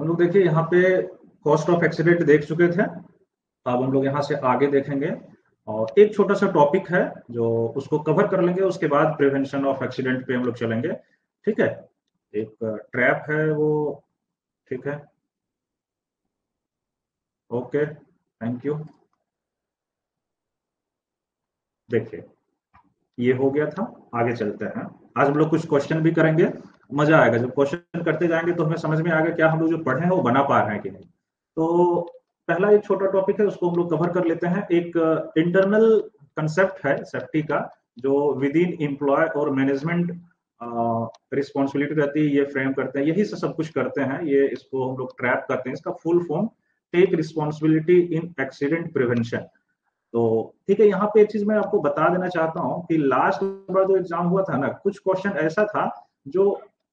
हम लोग देखिए यहाँ पे कॉस्ट ऑफ एक्सीडेंट देख चुके थे। अब हम लोग यहाँ से आगे देखेंगे और एक छोटा सा टॉपिक है जो उसको कवर कर लेंगे, उसके बाद प्रिवेंशन ऑफ एक्सीडेंट पे हम लोग चलेंगे। ठीक है, एक ट्रैप है वो। ठीक है, ओके, थैंक यू। देखिए ये हो गया था, आगे चलते हैं। आज हम लोग कुछ क्वेश्चन भी करेंगे, मजा आएगा जब क्वेश्चन करते जाएंगे तो हमें समझ में आएगा क्या हम लोग जो पढ़े हैं वो बना पा रहे हैं कि नहीं। तो पहला एक छोटा टॉपिक है, उसको हम लोग कवर कर लेते हैं। एक इंटरनल कंसेप्ट है सेफ्टी का, जो विद इन एम्प्लॉय और मैनेजमेंट रिस्पॉन्सिबिलिटी रहती है, ये फ्रेम करते हैं, यही से सब कुछ करते हैं। ये इसको हम लोग ट्रैप करते हैं। इसका full form take responsibility in accident prevention. तो ठीक है, यहाँ पे एक चीज मैं आपको बता देना चाहता हूँ कि लास्ट बार जो एग्जाम हुआ था ना, कुछ क्वेश्चन ऐसा था जो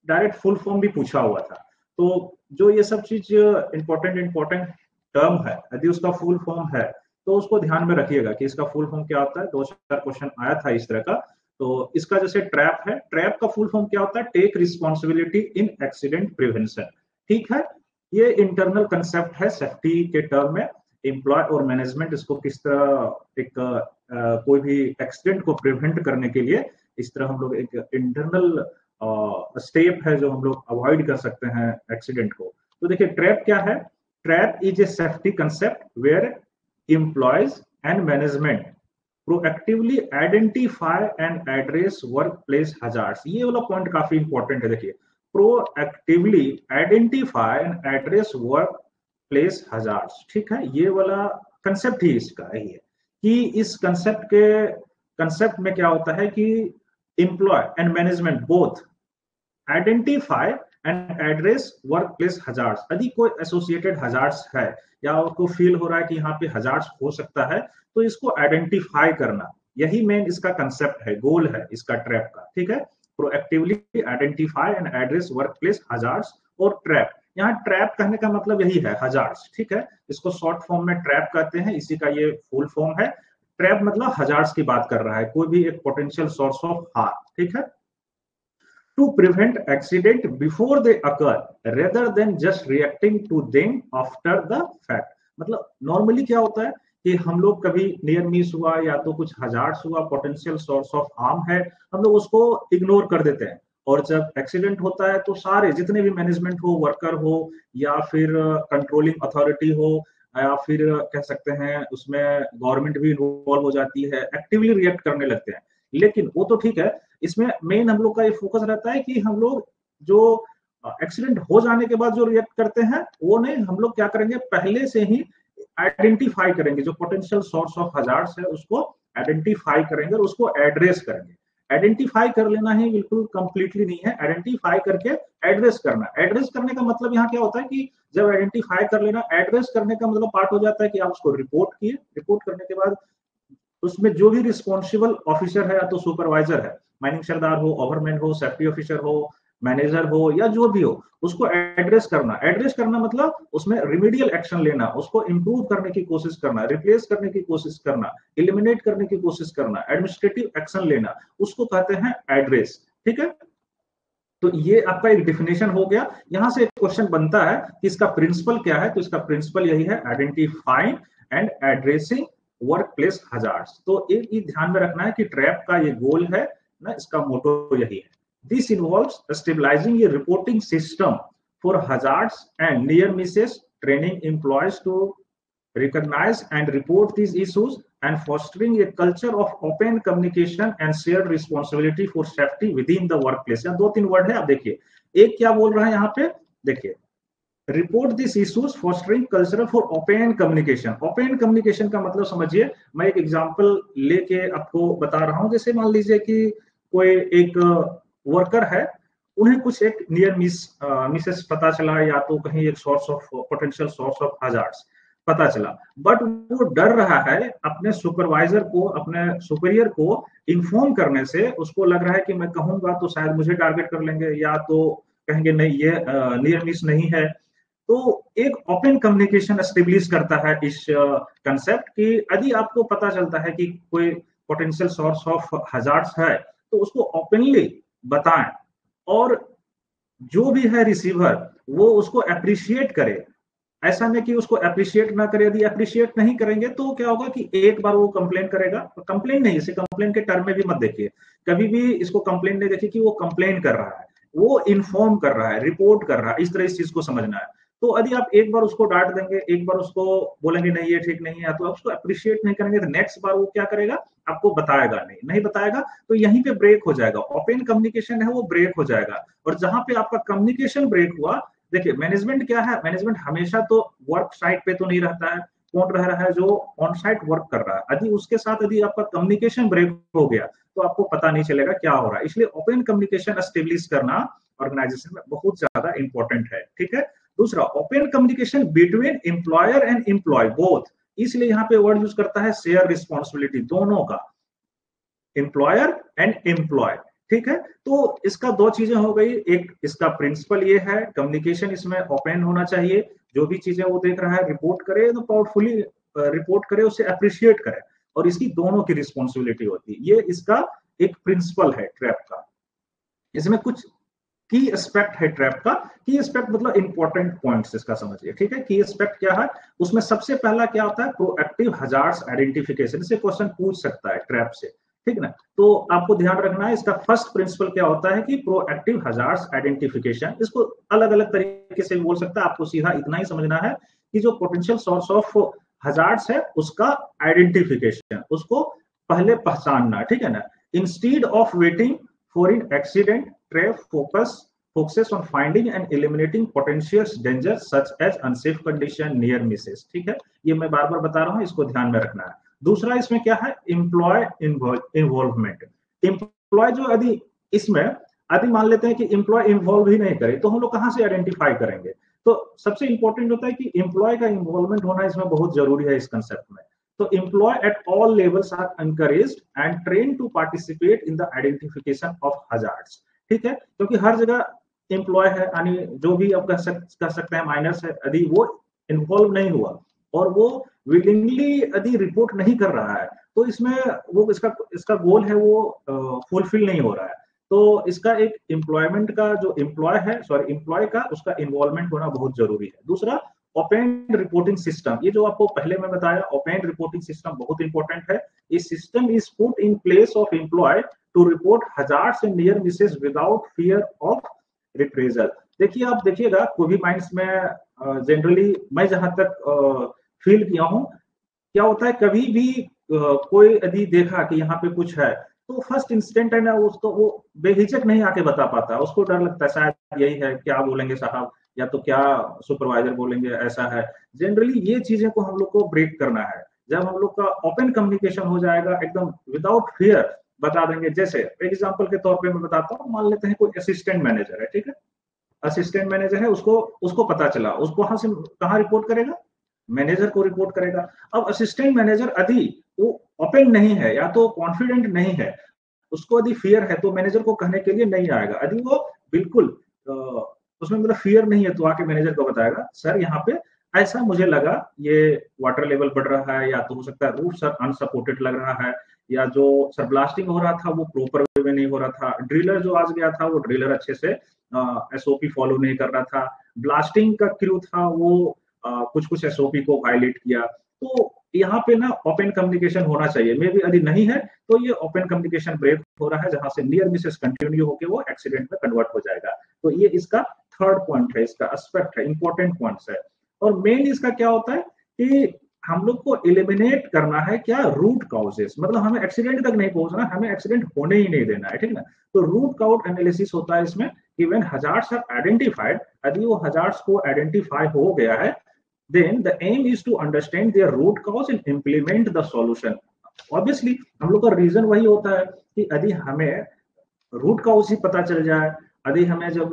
डायरेक्ट फुल फॉर्म भी पूछा हुआ था। तो जो ये सब चीज इंपॉर्टेंट इंपॉर्टेंट टर्म है, यदि उसका फुल फॉर्म है तो उसको ध्यान में रखिएगा कि इसका फुल फॉर्म क्या होता है। दो चार क्वेश्चन आया था इस तरह का। तो इसका जैसे ट्रैप है, ट्रैप का फुल फॉर्म क्या होता है? Take responsibility in accident prevention. ठीक है, ये इंटरनल कंसेप्ट है सेफ्टी के टर्म में। एम्प्लॉय और मैनेजमेंट इसको किस तरह एक कोई भी एक्सीडेंट को प्रिवेंट करने के लिए इस तरह हम लोग एक इंटरनल स्टेप है जो हम लोग अवॉइड कर सकते हैं एक्सीडेंट को। तो देखिए ट्रैप क्या है? Trap is a safety concept where employees and management proactively identify and address workplace hazards. ये वाला पॉइंट काफी इंपॉर्टेंट है। देखिए, proactively identify and address workplace hazards. ठीक है, ये वाला कंसेप्ट ही इसका यही है कि इस कंसेप्ट में क्या होता है कि employ and management both identify and address workplace hazards. यदि कोई एसोसिएटेड हजार्ड्स है या उसको फील हो रहा है कि यहाँ पे हजार्ड्स हो सकता है, तो इसको आइडेंटिफाई करना, यही मेन इसका कंसेप्ट है, गोल है इसका ट्रैप का। ठीक है, proactively identify and address workplace hazards और ट्रैप। यहाँ ट्रैप कहने का मतलब यही है, हजार्ड्स। ठीक है, इसको शॉर्ट फॉर्म में ट्रैप कहते हैं, इसी का ये फुल फॉर्म है। ट्रैप मतलब हजार्ड्स की बात कर रहा है, कोई भी एक पोटेंशियल सोर्स ऑफ हार्म। ठीक है, to prevent accident before they occur rather than just reacting to them after the fact। मतलब नॉर्मली क्या होता है कि हम लोग कभी नियर मिस हुआ या तो कुछ हजार्ड्स हुआ, पोटेंशियल सोर्स ऑफ हार्म है, हम लोग उसको इग्नोर कर देते हैं। और जब एक्सीडेंट होता है तो सारे जितने भी मैनेजमेंट हो, वर्कर हो या फिर कंट्रोलिंग अथॉरिटी हो या फिर कह सकते हैं उसमें गवर्नमेंट भी इन्वॉल्व हो जाती है, एक्टिवली रिएक्ट करने लगते हैं। लेकिन वो तो ठीक है, इसमें मेन हम लोग का ये फोकस रहता है कि हम लोग जो एक्सीडेंट हो जाने के बाद जो रिएक्ट करते हैं वो नहीं, हम लोग क्या करेंगे, पहले से ही आइडेंटिफाई करेंगे, जो पोटेंशियल सोर्स ऑफ हजार्ड्स है उसको आइडेंटिफाई करेंगे और उसको एड्रेस करेंगे। आइडेंटिफाई कर लेना ही बिल्कुल कंप्लीटली नहीं है, आइडेंटिफाई करके एड्रेस करना। एड्रेस करने का मतलब यहाँ क्या होता है कि जब आइडेंटिफाई कर लेना, एड्रेस करने का मतलब पार्ट हो जाता है कि आप उसको रिपोर्ट किए, रिपोर्ट करने के बाद उसमें जो भी रिस्पॉन्सिबल ऑफिसर है या तो सुपरवाइजर है, माइनिंग सरदार हो, ओवरमैन हो, सेफ्टी ऑफिसर हो, मैनेजर हो या जो भी हो, उसको एड्रेस करना। एड्रेस करना मतलब उसमें रिमीडियल एक्शन लेना, उसको इंप्रूव करने की कोशिश करना, रिप्लेस करने की कोशिश करना, एलिमिनेट करने की कोशिश करना, एडमिनिस्ट्रेटिव एक्शन लेना, उसको कहते हैं एड्रेस। ठीक है, तो ये आपका एक डिफिनेशन हो गया। यहां से एक क्वेश्चन बनता है कि इसका प्रिंसिपल क्या है, तो इसका प्रिंसिपल यही है, identifying and addressing work place hazards. तो एक ही ध्यान में रखना है कि ट्रैप का ये गोल है ना, इसका मोटो यही है। This involves stabilising a reporting system for hazards and near misses, training employees to recognize and report these issues, and fostering a culture of open communication and shared responsibility for safety within the workplace। यहाँ दो तीन word है, आप देखिए एक क्या बोल रहा है यहाँ पे। देखिए, report this issues, fostering culture for open communication. Open communication का मतलब समझिए, मैं एक एग्जांपल लेके आपको बता रहा हूँ। जैसे मान लीजिए कि कोई एक वर्कर है, उन्हें कुछ एक नियर मिसेस पता चला या तो कहीं एक source of potential source of hazards पता चला, बट वो डर रहा है अपने सुपरवाइजर को, अपने सुपीरियर को इन्फॉर्म करने से। उसको लग रहा है कि मैं कहूंगा तो शायद मुझे टारगेट कर लेंगे या तो कहेंगे नहीं ये नियर मिस नहीं है। तो एक ओपन कम्युनिकेशन एस्टेब्लिश करता है इस कंसेप्ट कि यदि आपको पता चलता है कि कोई पोटेंशियल सोर्स ऑफ हजार्ड्स है तो उसको ओपनली बताएं। और जो भी है रिसीवर वो उसको अप्रिशिएट करे। ऐसा नहीं कि उसको अप्रिशिएट ना करे, यदि अप्रिशिएट नहीं करेंगे तो क्या होगा कि एक बार वो कंप्लेन करेगा, कंप्लेन नहीं, इसे कंप्लेन के टर्म में भी मत देखिए, कभी भी इसको कंप्लेन नहीं देखिए कि वो कंप्लेन कर रहा है, वो इन्फॉर्म कर रहा है, रिपोर्ट कर रहा है, इस तरह इस चीज को समझना है। तो यदि आप एक बार उसको डांट देंगे, एक बार उसको बोलेंगे नहीं ये ठीक नहीं है, तो आप उसको अप्रिशिएट नहीं करेंगे, तो नेक्स्ट बार वो क्या करेगा, आपको बताएगा नहीं, नहीं बताएगा तो यहीं पे ब्रेक हो जाएगा, ओपन कम्युनिकेशन है वो ब्रेक हो जाएगा। और जहां पे आपका कम्युनिकेशन ब्रेक हुआ, देखिए मैनेजमेंट क्या है, मैनेजमेंट हमेशा तो वर्क साइट पे तो नहीं रहता है, कौन रह रहा है, जो ऑन साइट वर्क कर रहा है, यदि उसके साथ यदि आपका कम्युनिकेशन ब्रेक हो गया तो आपको पता नहीं चलेगा क्या हो रहा है। इसलिए ओपन कम्युनिकेशन एस्टेब्लिश करना ऑर्गेनाइजेशन में बहुत ज्यादा इंपॉर्टेंट है, ठीक है। दूसरा, open communication between employer and employ both, इसलिए यहाँ पे वर्ड यूज करता है शेयर रिस्पॉन्सिबिलिटी, दोनों का, एम्प्लॉयर एंड एम्प्लॉय, ठीक है। तो इसका दो चीजें हो गई, एक इसका प्रिंसिपल ये है, कम्युनिकेशन इसमें ओपन होना चाहिए, जो भी चीजें वो देख रहा है रिपोर्ट करे, तो पावरफुली रिपोर्ट करे, उसे अप्रिशिएट करे, और इसकी दोनों की रिस्पॉन्सिबिलिटी होती है, ये इसका एक प्रिंसिपल है ट्रैप का। इसमें कुछ की एस्पेक्ट है ट्रैप का, की एस्पेक्ट मतलब इंपॉर्टेंट पॉइंट्स इसका समझिए, ठीक है। की एस्पेक्ट क्या है, उसमें सबसे पहला क्या होता है, प्रोएक्टिव हजार्ड्स आइडेंटिफिकेशन, से क्वेश्चन पूछ सकता है ट्रैप से, ठीक ना। तो आपको ध्यान रखना है, इसका फर्स्ट प्रिंसिपल क्या होता है कि प्रोएक्टिव हजार्ड्स आइडेंटिफिकेशन, इसको अलग अलग तरीके से बोल सकता है, आपको सीधा इतना ही समझना है कि जो पोटेंशियल सोर्स ऑफ हजार्ड्स है उसका आइडेंटिफिकेशन, उसको पहले पहचानना, ठीक है ना। Instead of waiting for in accident, trap focuses on finding and eliminating potential dangers such as unsafe condition, near misses, ठीक है। ये मैं बार बार बता रहा हूँ, इसको ध्यान में रखना है। दूसरा इसमें क्या है, एम्प्लॉय इन्वॉल्वमेंट, एम्प्लॉय जो यदि इसमें यदि मान लेते हैं कि एम्प्लॉय इन्वॉल्व ही नहीं करे तो हम लोग कहाँ से आइडेंटिफाई करेंगे। तो सबसे इंपॉर्टेंट होता है कि एम्प्लॉय का इन्वॉल्वमेंट होना इसमें बहुत जरूरी है इस कंसेप्ट में। तो employ at all levels are encouraged and train to participate in the identification of hazards, ठीक है। क्योंकि हर जगह एम्प्लॉय है, यानी जो भी आप कर सकते हैं माइनर्स है, यदि वो इन्वॉल्व नहीं हुआ और वो विलिंगली यदि रिपोर्ट नहीं कर रहा है तो इसमें वो इसका गोल है वो फुलफिल नहीं हो रहा है। तो इसका एक एम्प्लॉयमेंट का जो एम्प्लॉय है, सॉरी एम्प्लॉय का उसका इन्वॉल्वमेंट होना बहुत जरूरी है। दूसरा, ओपन रिपोर्टिंग सिस्टम, ये जो आपको पहले मैं बताया, ओपन रिपोर्टिंग सिस्टम बहुत इंपॉर्टेंट है। इस system is put in place of employ to report hazards and near misses without fear of reprisal. देखिए आप देखिएगा कोई भी माइंड्स में जनरली मैं जहां तक फील किया हूं, क्या होता है कभी भी कोई यदि देखा कि यहाँ पे कुछ है तो फर्स्ट इंस्टेंट है ना, उसको वो बेहिचक नहीं आके बता पाता, उसको डर लगता है शायद यही है, क्या बोलेंगे साहब, या तो क्या सुपरवाइजर बोलेंगे, ऐसा है। जनरली ये चीजें को हम लोग को ब्रेक करना है। जब हम लोग का ओपन कम्युनिकेशन हो जाएगा, एकदम विदाउट फियर बता देंगे। जैसे एग्जाम्पल के तौर पे मैं बताता हूँ, मान लेते हैं कोई असिस्टेंट मैनेजर है, ठीक है, असिस्टेंट मैनेजर है, उसको उसको पता चला, उसको कहाँ रिपोर्ट करेगा, मैनेजर को रिपोर्ट करेगा। अब असिस्टेंट मैनेजर यदि वो ओपन नहीं है या तो कॉन्फिडेंट नहीं है, उसको यदि फियर है तो मैनेजर को कहने के लिए नहीं आएगा। यदि वो बिल्कुल उसमें मतलब फियर नहीं है तो आके मैनेजर को बताएगा, सर यहाँ पे ऐसा मुझे लगा, ये वाटर लेवल बढ़ रहा है, या तो हो सकता है रूट सर अनसपोर्टेड लग रहा है, या जो सर ब्लास्टिंग हो रहा था वो प्रॉपर वे में नहीं हो रहा था, ड्रिलर जो आज गया था वो ड्रिलर अच्छे से एसओपी फॉलो नहीं कर रहा था, ब्लास्टिंग का क्रू था वो कुछ कुछ एसओपी को वायलेट किया। तो यहाँ पे ना ओपन कम्युनिकेशन होना चाहिए, मे बी यदि नहीं है तो ये ओपन कम्युनिकेशन ब्रेक हो रहा है, जहां से नियर मिसेस कंटिन्यू होकर वो एक्सीडेंट में कन्वर्ट हो जाएगा। तो ये इसका थर्ड पॉइंट है, इसका एस्पेक्ट है, इंपॉर्टेंट पॉइंट्स है। और मेन इसका क्या होता है कि हम लोग को एलिमिनेट करना है क्या, रूट कॉजेस, मतलब हमें एक्सीडेंट तक नहीं पहुंचना, हमें एक्सीडेंट होने ही नहीं देना है, ठीक ना। तो रूट कॉज एनालिसिस होता है इसमें कि व्हेन हजार्ड्स आर आइडेंटिफाइड, यदि वो हजार्ड्स को आइडेंटिफाई हो गया है, then the aim is to understand their root cause and implement the solution। obviously हम लोग का रीजन वही होता है कि यदि हमें रूट कॉज ही पता चल जाए, यदि हमें जब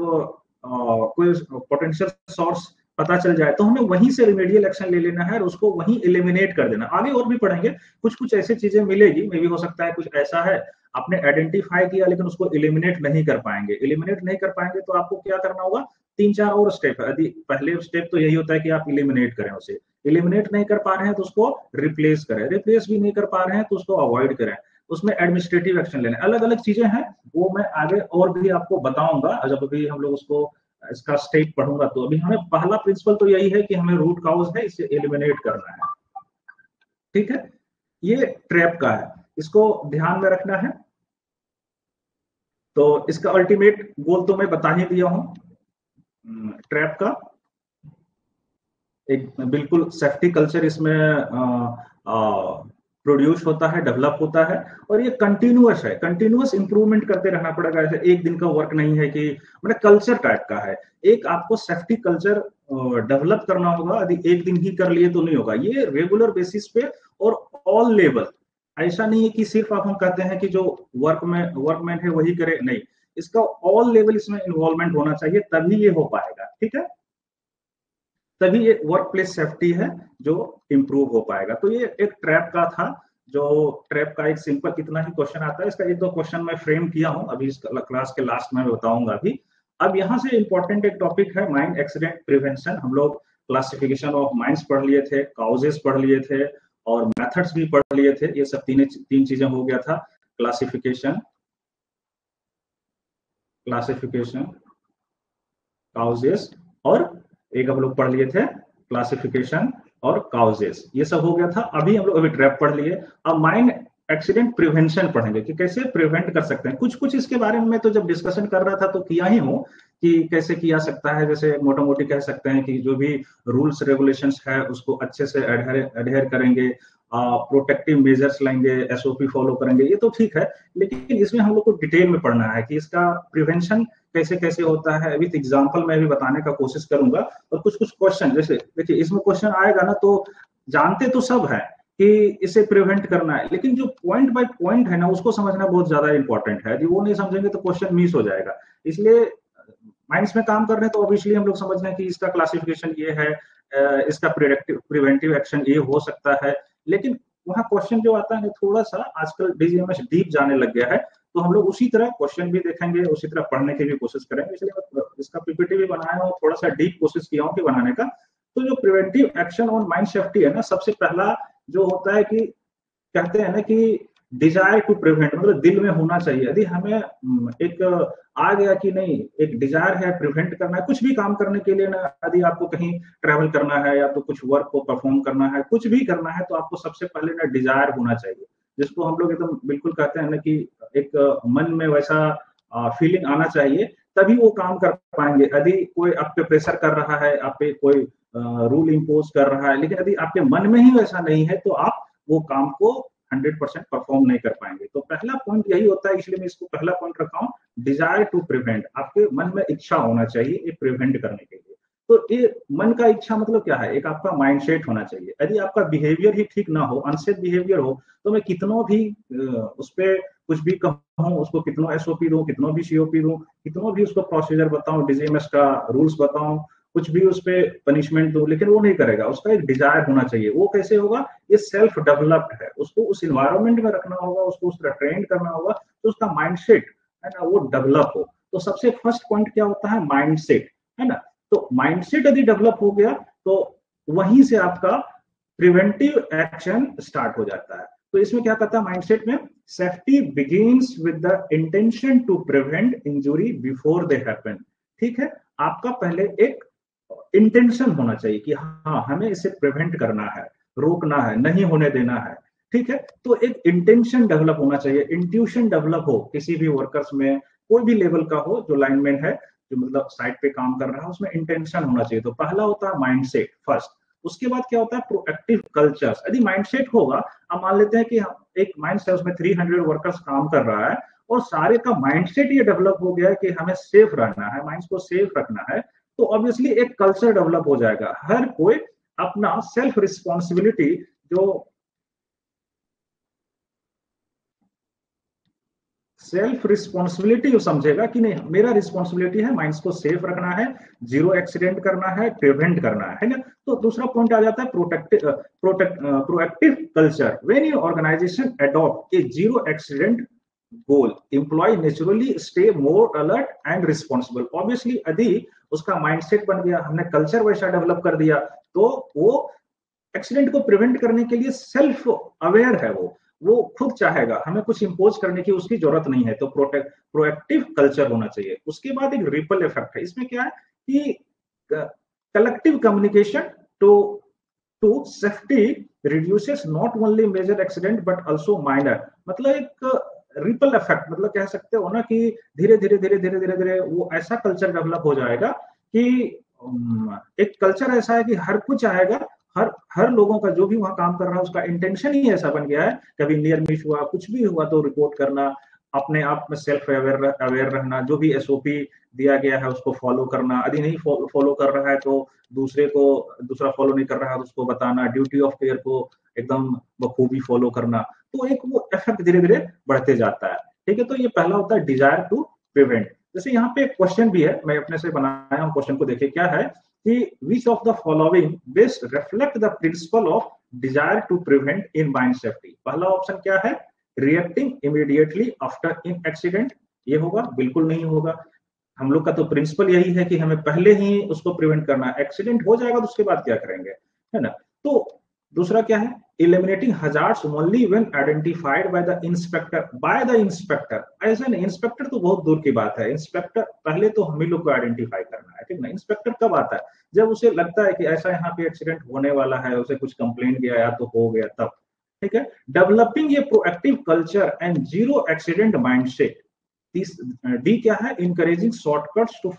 कोई पोटेंशियल सोर्स पता चल जाए तो हमें वहीं से रिमेडियल एक्शन ले लेना है और उसको वहीं एलिमिनेट कर देना। आगे और भी पढ़ेंगे, कुछ कुछ ऐसी चीजें मिलेगी, मे भी हो सकता है कुछ ऐसा है आपने आइडेंटिफाई किया लेकिन उसको एलिमिनेट नहीं कर पाएंगे, एलिमिनेट नहीं कर पाएंगे तो आपको क्या करना होगा, 3-4 और स्टेप है। यदि पहले स्टेप तो यही होता है कि आप एलिमिनेट करें, उसे एलिमिनेट नहीं कर पा रहे हैं तो उसको रिप्लेस करें, रिप्लेस भी नहीं कर पा रहे हैं तो उसको अवॉइड करें, उसमें एडमिनिस्ट्रेटिव एक्शन लेने, अलग अलग चीजें हैं, वो मैं आगे और भी आपको बताऊंगा जब भी हम लोग उसको इसका स्टेप पढ़ूंगा। तो अभी हमें पहला प्रिंसिपल तो यही है कि हमें रूट काउज है, इसे एलिमिनेट करना है। ठीक है, ये ट्रैप का है, इसको ध्यान में रखना है। तो इसका अल्टीमेट गोल तो मैं बता ही दिया हूं, ट्रैप का एक बिल्कुल सेफ्टी कल्चर इसमें प्रोड्यूस होता है, डेवलप होता है, और ये कंटिन्यूअस है, कंटिन्यूअस इंप्रूवमेंट करते रहना पड़ेगा। ऐसे एक दिन का वर्क नहीं है कि मतलब कल्चर टाइप का है। एक आपको सेफ्टी कल्चर डेवलप करना होगा, यदि एक दिन ही कर लिए तो नहीं होगा, ये रेगुलर बेसिस पे और ऑल लेवल। ऐसा नहीं है कि सिर्फ आप हम कहते हैं कि जो वर्कमैन है वही करे, नहीं, इसका ऑल लेवल इसमें इन्वॉल्वमेंट होना चाहिए, तभी ये हो पाएगा। ठीक है, तभी ये वर्क प्लेस सेफ्टी है जो इंप्रूव हो पाएगा। तो ये एक ट्रैप का था, जो ट्रैप का एक सिंपल इतना ही क्वेश्चन आता है। इसका एक दो क्वेश्चन मैं फ्रेम किया हूं, अभी इस क्लास के लास्ट में बताऊंगा अभी। अब यहाँ से इंपॉर्टेंट एक टॉपिक है माइन एक्सीडेंट प्रिवेंशन। हम लोग क्लासिफिकेशन ऑफ माइंस पढ़ लिए थे, काउजेस पढ़ लिए थे, और मेथड्स भी पढ़ लिए थे। ये सब तीन चीजें हो गया था, क्लासिफिकेशन, काउजेस, और एक हम लोग पढ़ लिए थे क्लासिफिकेशन और काउजेस, ये सब हो गया था। अभी हम लोग अभी ट्रैप पढ़ लिए। अब माइन एक्सीडेंट प्रिवेंशन पढ़ेंगे कि कैसे प्रिवेंट कर सकते हैं। कुछ कुछ इसके बारे में तो जब डिस्कशन कर रहा था तो किया ही हूं कि कैसे किया सकता है। जैसे मोटा मोटी कह सकते हैं कि जो भी रूल्स रेगुलेशंस है उसको अच्छे से एडहेयर करेंगे, प्रोटेक्टिव मेजर्स लेंगे, एसओपी फॉलो करेंगे, ये तो ठीक है। लेकिन इसमें हम लोग को डिटेल में पढ़ना है कि इसका प्रिवेंशन कैसे कैसे होता है। विथ एग्जांपल मैं भी बताने का कोशिश करूंगा। और कुछ कुछ क्वेश्चन, जैसे देखिए इसमें क्वेश्चन आएगा ना, तो जानते तो सब है कि इसे प्रिवेंट करना है, लेकिन जो पॉइंट बाय पॉइंट है ना उसको समझना बहुत ज्यादा इंपॉर्टेंट है। यदि वो नहीं समझेंगे तो क्वेश्चन मिस हो जाएगा। इसलिए माइंड्स में काम कर रहे हैं तो ऑब्वियसली हम लोग समझ रहे हैं कि इसका क्लासिफिकेशन ये है, इसका प्रिवेंटिव एक्शन ये हो सकता है। लेकिन वहाँ क्वेश्चन जो आता है थोड़ा सा आजकल डीजीएमएस डीप जाने लग गया है, तो हम लोग उसी तरह क्वेश्चन भी देखेंगे, उसी तरह पढ़ने की भी कोशिश करेंगे। इसलिए इसका पीपीटी भी बनाया हूँ, थोड़ा सा डीप कोशिश किया हूँ कि बनाने का। तो जो preventive action on mind safety है ना, सबसे पहला जो होता है कि कहते हैं ना कि डिजायर टू प्रिवेंट, मतलब दिल में होना चाहिए। यदि हमें एक आ गया कि नहीं, एक डिजायर है प्रिवेंट करना है कुछ भी काम करने के लिए ना, यदि आपको कहीं ट्रेवल करना है या तो कुछ वर्क को परफॉर्म करना है, कुछ भी करना है, तो आपको सबसे पहले ना डिजायर होना चाहिए, जिसको हम लोग एकदम बिल्कुल कहते हैं ना कि एक मन में वैसा फीलिंग आना चाहिए, तभी वो काम कर पाएंगे। यदि कोई आप पे प्रेशर कर रहा है, आप पे कोई रूल इम्पोज कर रहा है, लेकिन यदि आपके मन में ही वैसा नहीं है तो आप वो काम को 100% परफॉर्म नहीं कर पाएंगे। तो पहला पॉइंट यही होता है, इसलिए मैं इसको पहला पॉइंट रखा हूं, डिजायर टू प्रिवेंट। आपके मन में इच्छा होना चाहिए ये प्रिवेंट करने के लिए। तो ये मन का इच्छा मतलब क्या है, एक आपका माइंडसेट होना चाहिए। यदि आपका बिहेवियर ही ठीक ना हो, अनसेफ बिहेवियर हो, तो मैं कितनों भी उस पर कुछ भी कहूँ, उसको कितनों एसओपी दूं, कितनों भी सीओपी दूं, कितनों भी उसको प्रोसीजर बताऊं, डीजीएमएस का रूल्स बताऊं, कुछ भी उस पर पनिशमेंट दो, लेकिन वो नहीं करेगा। उसका एक डिजायर होना चाहिए। वो कैसे होगा, ये सेल्फ डेवलप्ड है, उसको उस इन्वायरमेंट में रखना होगा, उसको उस तरह ट्रेन करना होगा, तो उसका माइंडसेट है ना वो डेवलप हो। तो सबसे फर्स्ट पॉइंट क्या होता है, माइंडसेट, है ना। तो माइंडसेट यदि डेवलप हो गया तो वहीं से आपका प्रिवेंटिव एक्शन स्टार्ट हो जाता है। तो इसमें क्या कहता है माइंडसेट में, safety begins with the intention to prevent injury before they happen. ठीक है, आपका पहले एक इंटेंशन होना चाहिए कि हाँ हमें इसे प्रिवेंट करना है, रोकना है, नहीं होने देना है। ठीक है, तो एक इंटेंशन डेवलप होना चाहिए, इंट्यूशन डेवलप हो किसी भी वर्कर्स में, कोई भी लेवल का हो, जो लाइनमैन है, जो मतलब साइड पे काम कर रहा है, उसमें इंटेंशन होना चाहिए। तो पहला होता है माइंडसेट फर्स्ट। उसके बाद क्या होता है, प्रोएक्टिव कल्चर्स। यदि माइंडसेट होगा, अब मान लेते हैं कि एक माइंड है उसमें 300 वर्कर्स काम कर रहा है, और सारे का माइंडसेट ये डेवलप हो गया है कि हमें सेफ रहना है, माइंड को सेफ रखना है, तो ऑब्वियसली एक कल्चर डेवलप हो जाएगा। हर कोई अपना सेल्फ रिस्पॉन्सिबिलिटी जो सेल्फ रिस्पॉन्सिबिलिटी समझेगा कि नहीं, मेरा रिस्पॉन्सिबिलिटी है माइंड्स को सेफ रखना है, जीरो एक्सीडेंट करना है, प्रिवेंट करना है ना। तो दूसरा पॉइंट आ जाता है proactive culture. When your organisation adopt a zero accident goal, employ naturally stay more alert and responsible. Obviously यदि उसका माइंडसेट बन गया, हमने कल्चर वैसा डेवलप कर दिया, तो वो एक्सीडेंट को प्रिवेंट करने के लिए सेल्फ अवेयर है, वो खुद चाहेगा, हमें कुछ इंपोज करने की उसकी जरूरत नहीं है। तो प्रोएक्टिव कल्चर होना चाहिए। उसके बाद एक रिपल इफेक्ट है। इसमें क्या है कि collective communication to safety reduces not only major accident but also minor. मतलब एक रिपल इफेक्ट, मतलब कह सकते हो ना कि धीरे धीरे धीरे धीरे धीरे धीरे वो ऐसा कल्चर डेवलप हो जाएगा कि एक कल्चर ऐसा है कि हर कुछ आएगा, हर हर लोगों का जो भी वहां काम कर रहा है उसका इंटेंशन ही ऐसा बन गया है, कभी नियर मिस हुआ कुछ भी हुआ तो रिपोर्ट करना, अपने आप में सेल्फ अवेयर रहना, जो भी एसओपी दिया गया है उसको फॉलो करना, यदि नहीं फॉलो कर रहा है तो दूसरा फॉलो नहीं कर रहा है तो उसको बताना, ड्यूटी ऑफ केयर को एकदम बखूबी फॉलो करना। तो एक वो इफेक्ट धीरे धीरे बढ़ते जाता है। ठीक है, तो ये पहला होता है डिजायर टू प्रिवेंट। जैसे यहाँ पे एक क्वेश्चन भी है, मैं अपने से बनाया हूँ, क्वेश्चन को देखिए क्या है कि which of the following best reflect the principle of desire to prevent in mind safety. पहला ऑप्शन क्या है, reacting immediately after in accident. ये होगा? बिल्कुल नहीं होगा। हम लोग का तो प्रिंसिपल यही है कि हमें पहले ही उसको प्रिवेंट करना है, एक्सीडेंट हो जाएगा तो उसके बाद क्या करेंगे, है ना। तो दूसरा क्या है, eliminating hazards only when identified by the inspector। ऐसा नहीं, इंस्पेक्टर तो बहुत दूर की बात है, इंस्पेक्टर पहले तो हम ही लोग को आइडेंटिफाई करना है, ठीक ना। इंस्पेक्टर कब आता है, जब उसे लगता है कि ऐसा यहाँ पे एक्सीडेंट होने वाला है, उसे कुछ कंप्लेंट गया या तो हो गया तब। ठीक है, developing a proactive culture and zero accident mindset. D क्या है, encouraging shortcuts to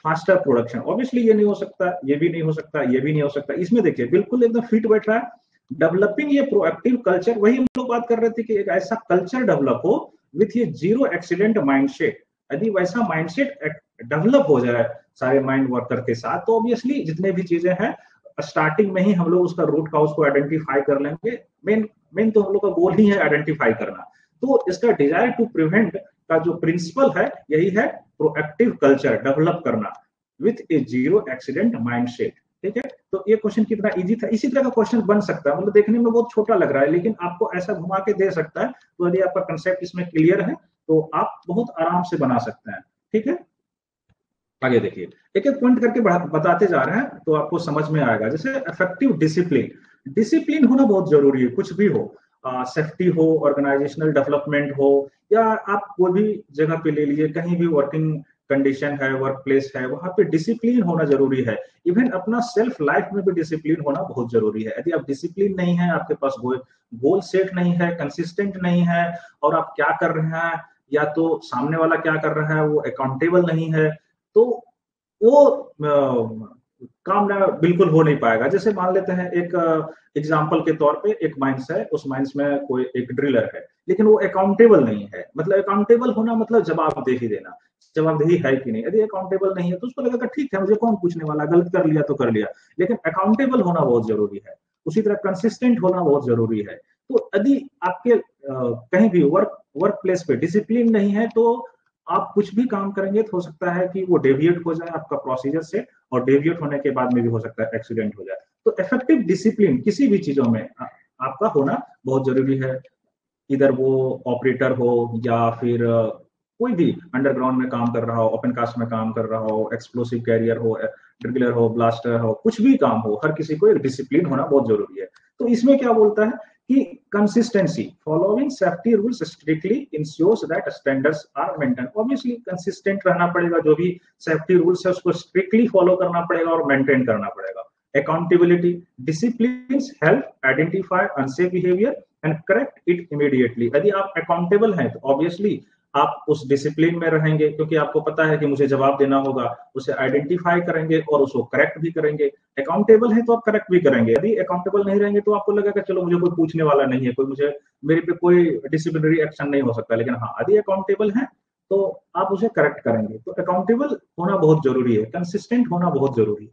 faster production. Obviously ये नहीं हो सकता, ये भी नहीं हो सकता, ये भी नहीं हो सकता। इसमें देखिए बिल्कुल एकदम फिट बैठ रहा है। डेवलपिंग ये प्रोएक्टिव कल्चर, वही हम लोग बात कर रहे थे कि एक ऐसा कल्चर डेवलप हो विथ ये जीरो एक्सीडेंट माइंडसेट। यदि वैसा माइंडसेट डेवलप हो जाए सारे माइंड वर्कर के साथ, तो ऑब्वियसली जितने भी चीजें हैं स्टार्टिंग में ही हम लोग उसका रूट काउज को आइडेंटिफाई कर लेंगे। मेन तो हम लोग का गोल ही है आइडेंटिफाई करना। तो इसका डिजायर टू प्रिवेंट का जो प्रिंसिपल है यही है, प्रोएक्टिव कल्चर डेवलप करना with A zero accident mindset. ठीक है, तो ये क्वेश्चन कितना इजी था। इसी तरह का क्वेश्चन बन सकता है, मतलब देखने में बहुत छोटा लग रहा है लेकिन आपको ऐसा घुमा के दे सकता है। तो यदि आपका कंसेप्ट इसमें क्लियर है तो आप बहुत आराम से बना सकते हैं। ठीक है, आगे देखिए, एक एक पॉइंट करके बताते जा रहे हैं तो आपको समझ में आएगा। जैसे इफेक्टिव डिसिप्लिन, डिसिप्लिन होना बहुत जरूरी है, कुछ भी हो, सेफ्टी हो, ऑर्गेनाइजेशनल डेवलपमेंट हो, या आप कोई भी जगह पे ले लीजिए, कहीं भी वर्किंग कंडीशन है, वर्क प्लेस है, वहां पे डिसिप्लिन होना जरूरी है। इवन अपना सेल्फ लाइफ में भी डिसिप्लिन होना बहुत जरूरी है। यदि आप डिसिप्लिन नहीं है, आपके पास गोल सेट नहीं है, कंसिस्टेंट नहीं है, और आप क्या कर रहे हैं या तो सामने वाला क्या कर रहा है वो अकाउंटेबल नहीं है, तो वो काम ना बिल्कुल हो नहीं पाएगा। जैसे मान लेते हैं एक एग्जाम्पल के तौर पे, एक माइंस है, उस माइंस में कोई एक ड्रिलर है लेकिन वो अकाउंटेबल नहीं है। मतलब अकाउंटेबल होना मतलब जवाबदेही देना, जवाबदेही है कि नहीं। यदि अकाउंटेबल नहीं है तो उसको लगेगा ठीक है, मुझे कौन पूछने वाला, गलत कर लिया तो कर लिया। लेकिन अकाउंटेबल होना बहुत जरूरी है। उसी तरह कंसिस्टेंट होना बहुत जरूरी है। तो यदि आपके कहीं भी वर्क प्लेस पे डिसिप्लिन नहीं है तो आप कुछ भी काम करेंगे तो हो सकता है कि वो डेविएट हो जाए आपका प्रोसीजर से, और डेविएट होने के बाद में भी हो सकता है एक्सीडेंट हो जाए। तो इफेक्टिव डिसिप्लिन किसी भी चीजों में आपका होना बहुत जरूरी है। इधर वो ऑपरेटर हो या फिर कोई भी अंडरग्राउंड में काम कर रहा हो, ओपन कास्ट में काम कर रहा हो, एक्सप्लोसिव कैरियर हो, ड्रिगलर हो, ब्लास्टर हो, कुछ भी काम हो, हर किसी को एक डिसिप्लिन होना बहुत जरूरी है। तो इसमें क्या बोलता है कि consistency, following safety rules strictly ensures that standards are maintain. Obviously consistent रहना पड़ेगा, जो भी सेफ्टी रूल्स है उसको स्ट्रिक्टली फॉलो करना पड़ेगा और मेंटेन करना पड़ेगा। Accountability, discipline help identify unsafe behaviour and correct it immediately. यदि आप अकाउंटेबल हैं तो ऑब्वियसली आप उस डिसिप्लिन में रहेंगे, क्योंकि आपको पता है कि मुझे जवाब देना होगा, उसे आइडेंटिफाई करेंगे और उसको करेक्ट भी करेंगे। अकाउंटेबल है तो आप करेक्ट भी करेंगे। यदि अकाउंटेबल नहीं रहेंगे तो आपको लगेगा चलो मुझे कोई पूछने वाला नहीं है, कोई मुझे मेरे पे कोई डिसिप्लिनरी एक्शन नहीं हो सकता। लेकिन हाँ, यदि अकाउंटेबल है तो आप उसे करेक्ट करेंगे। तो अकाउंटेबल होना बहुत जरूरी है, कंसिस्टेंट होना बहुत जरूरी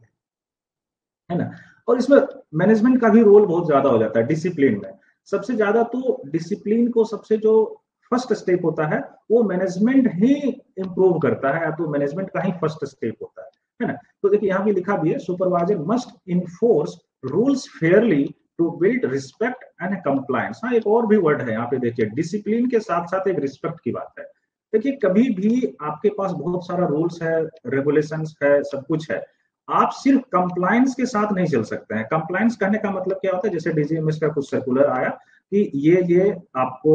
है ना। और इसमें मैनेजमेंट का भी रोल बहुत ज्यादा हो जाता है डिसिप्लिन में। सबसे ज्यादा तो डिसिप्लिन को सबसे जो फर्स्ट स्टेप होता है वो मैनेजमेंट ही इंप्रूव करता है, या तो मैनेजमेंट का ही फर्स्ट स्टेप होता है ना। तो देखिए यहाँ भी लिखा भी है, supervisor must enforce rules fairly to build respect and compliance. हाँ, एक और भी वर्ड है यहाँ पे देखिए, डिसिप्लिन के साथ साथ एक रिस्पेक्ट की बात है। देखिए कभी भी आपके पास बहुत सारा रूल्स है, रेगुलेशंस है, सब कुछ है, आप सिर्फ कंप्लायंस के साथ नहीं चल सकते हैं। कंप्लायंस कहने का मतलब क्या होता है, जैसे डीजीएमएस का कुछ सर्कुलर आया कि ये आपको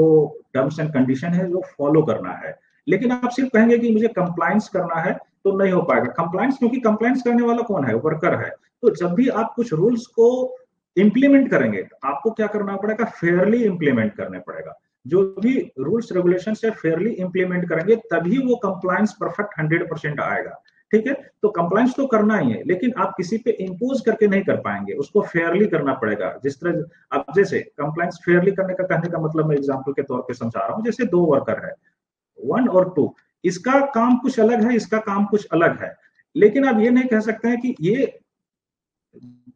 टर्म्स एंड कंडीशन है जो फॉलो करना है, लेकिन आप सिर्फ कहेंगे कि मुझे कंप्लायंस करना है, तो नहीं हो पाएगा कंप्लायंस, क्योंकि कंप्लायंस करने वाला कौन है, वर्कर है। तो जब भी आप कुछ रूल्स को इंप्लीमेंट करेंगे तो आपको क्या करना पड़ेगा, फेयरली इंप्लीमेंट करने पड़ेगा। जो भी रूल्स रेगुलेशन है फेयरली इंप्लीमेंट करेंगे तभी वो कंप्लायंस परफेक्ट 100% आएगा। ठीक है, तो कंप्लायंस तो करना ही है, लेकिन आप किसी पे इंपोज करके नहीं कर पाएंगे, उसको फेयरली करना पड़ेगा। जिस तरह अब जैसे कंप्लायंस फेयरली करने का कहने का मतलब मैं एग्जांपल के तौर पे समझा रहा हूँ, जैसे दो वर्कर है, 1 और 2, इसका काम कुछ अलग है, इसका काम कुछ अलग है, लेकिन आप ये नहीं कह सकते हैं कि ये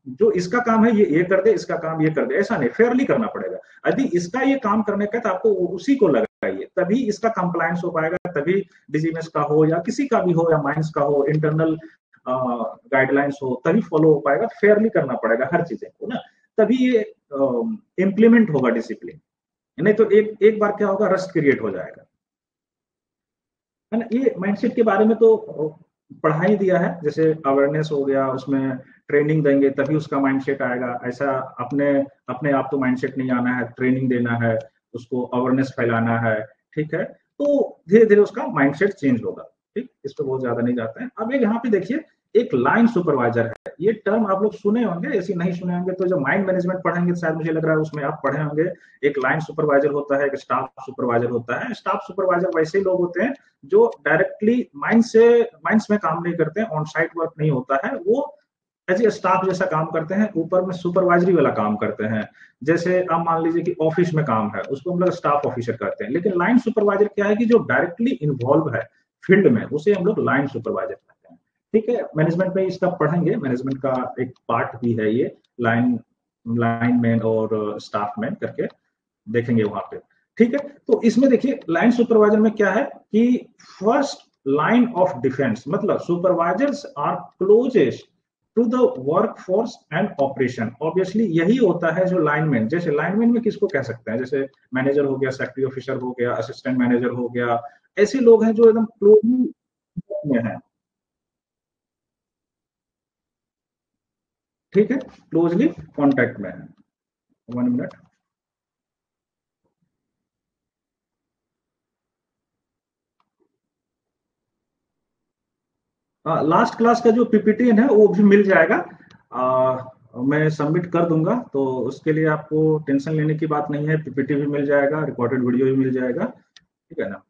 जो इसका काम है ये कर दे, इसका काम ये कर दे, ऐसा नहीं, फेयरली करना पड़ेगा। यदि इसका ये काम करने का तो आपको उसी को लगाइए, तभी इसका कंप्लायंस हो पाएगा, तभी डिजीमेस का हो या किसी का भी हो या माइंस का हो, इंटरनल गाइडलाइंस हो, तभी फॉलो हो पाएगा। फेयरली करना पड़ेगा हर चीजें को ना, तभी ये इम्प्लीमेंट होगा डिसिप्लिन। नहीं तो एक एक बार क्या होगा, रस्ट क्रिएट हो जाएगा, है ना। ये माइंडसेट के बारे में तो पढ़ा ही दिया है, जैसे अवेयरनेस हो गया, उसमें ट्रेनिंग देंगे तभी उसका माइंडसेट आएगा। ऐसा अपने अपने आप तो माइंडसेट नहीं आना है, ट्रेनिंग देना है, उसको अवेयरनेस फैलाना है। ठीक है, तो धीरे धीरे उसका माइंडसेट चेंज होगा। ठीक, इस पर बहुत ज्यादा नहीं जाते हैं। अब एक यहाँ पे देखिए, एक लाइन सुपरवाइजर है, ये टर्म आप लोग सुने होंगे, ऐसे नहीं सुने होंगे तो जब माइंड मैनेजमेंट पढ़ेंगे तो शायद मुझे लग रहा है उसमें आप पढ़े होंगे। एक लाइन सुपरवाइजर होता है, एक स्टाफ सुपरवाइजर होता है। स्टाफ सुपरवाइजर वैसे लोग होते हैं जो डायरेक्टली माइंड्स में काम नहीं करते हैं, ऑन साइट वर्क नहीं होता है, वो एज ए स्टाफ जैसा काम करते हैं, ऊपर में सुपरवाइजरी वाला काम करते हैं। जैसे आप मान लीजिए कि ऑफिस में काम है, उसको हम लोग स्टाफ ऑफिसर कहते हैं। लेकिन लाइन सुपरवाइजर क्या है कि जो डायरेक्टली इन्वॉल्व है फील्ड में, उसे हम लोग लाइन सुपरवाइजर कहते हैं। ठीक है, मैनेजमेंट में इसका पढ़ेंगे, मैनेजमेंट का एक पार्ट भी है ये, लाइन लाइन मैन और स्टाफ मैन करके देखेंगे वहां पे। ठीक है, तो इसमें देखिए लाइन सुपरवाइजर में क्या है कि फर्स्ट लाइन ऑफ डिफेंस, मतलब supervisors are closest to the workforce and operation. Obviously यही होता है जो लाइनमैन, जैसे लाइनमैन में किसको कह सकते हैं, जैसे मैनेजर हो गया, सेक्रेटरी ऑफिसर हो गया, असिस्टेंट मैनेजर हो गया, ऐसे लोग हैं जो एकदम क्लोजली में है। ठीक है, क्लोजली कॉन्टेक्ट में है। 1 मिनट। लास्ट क्लास का जो पीपीटी है वो भी मिल जाएगा, मैं सबमिट कर दूंगा, तो उसके लिए आपको टेंशन लेने की बात नहीं है। पीपीटी भी मिल जाएगा, रिकॉर्डेड वीडियो भी मिल जाएगा। ठीक है ना।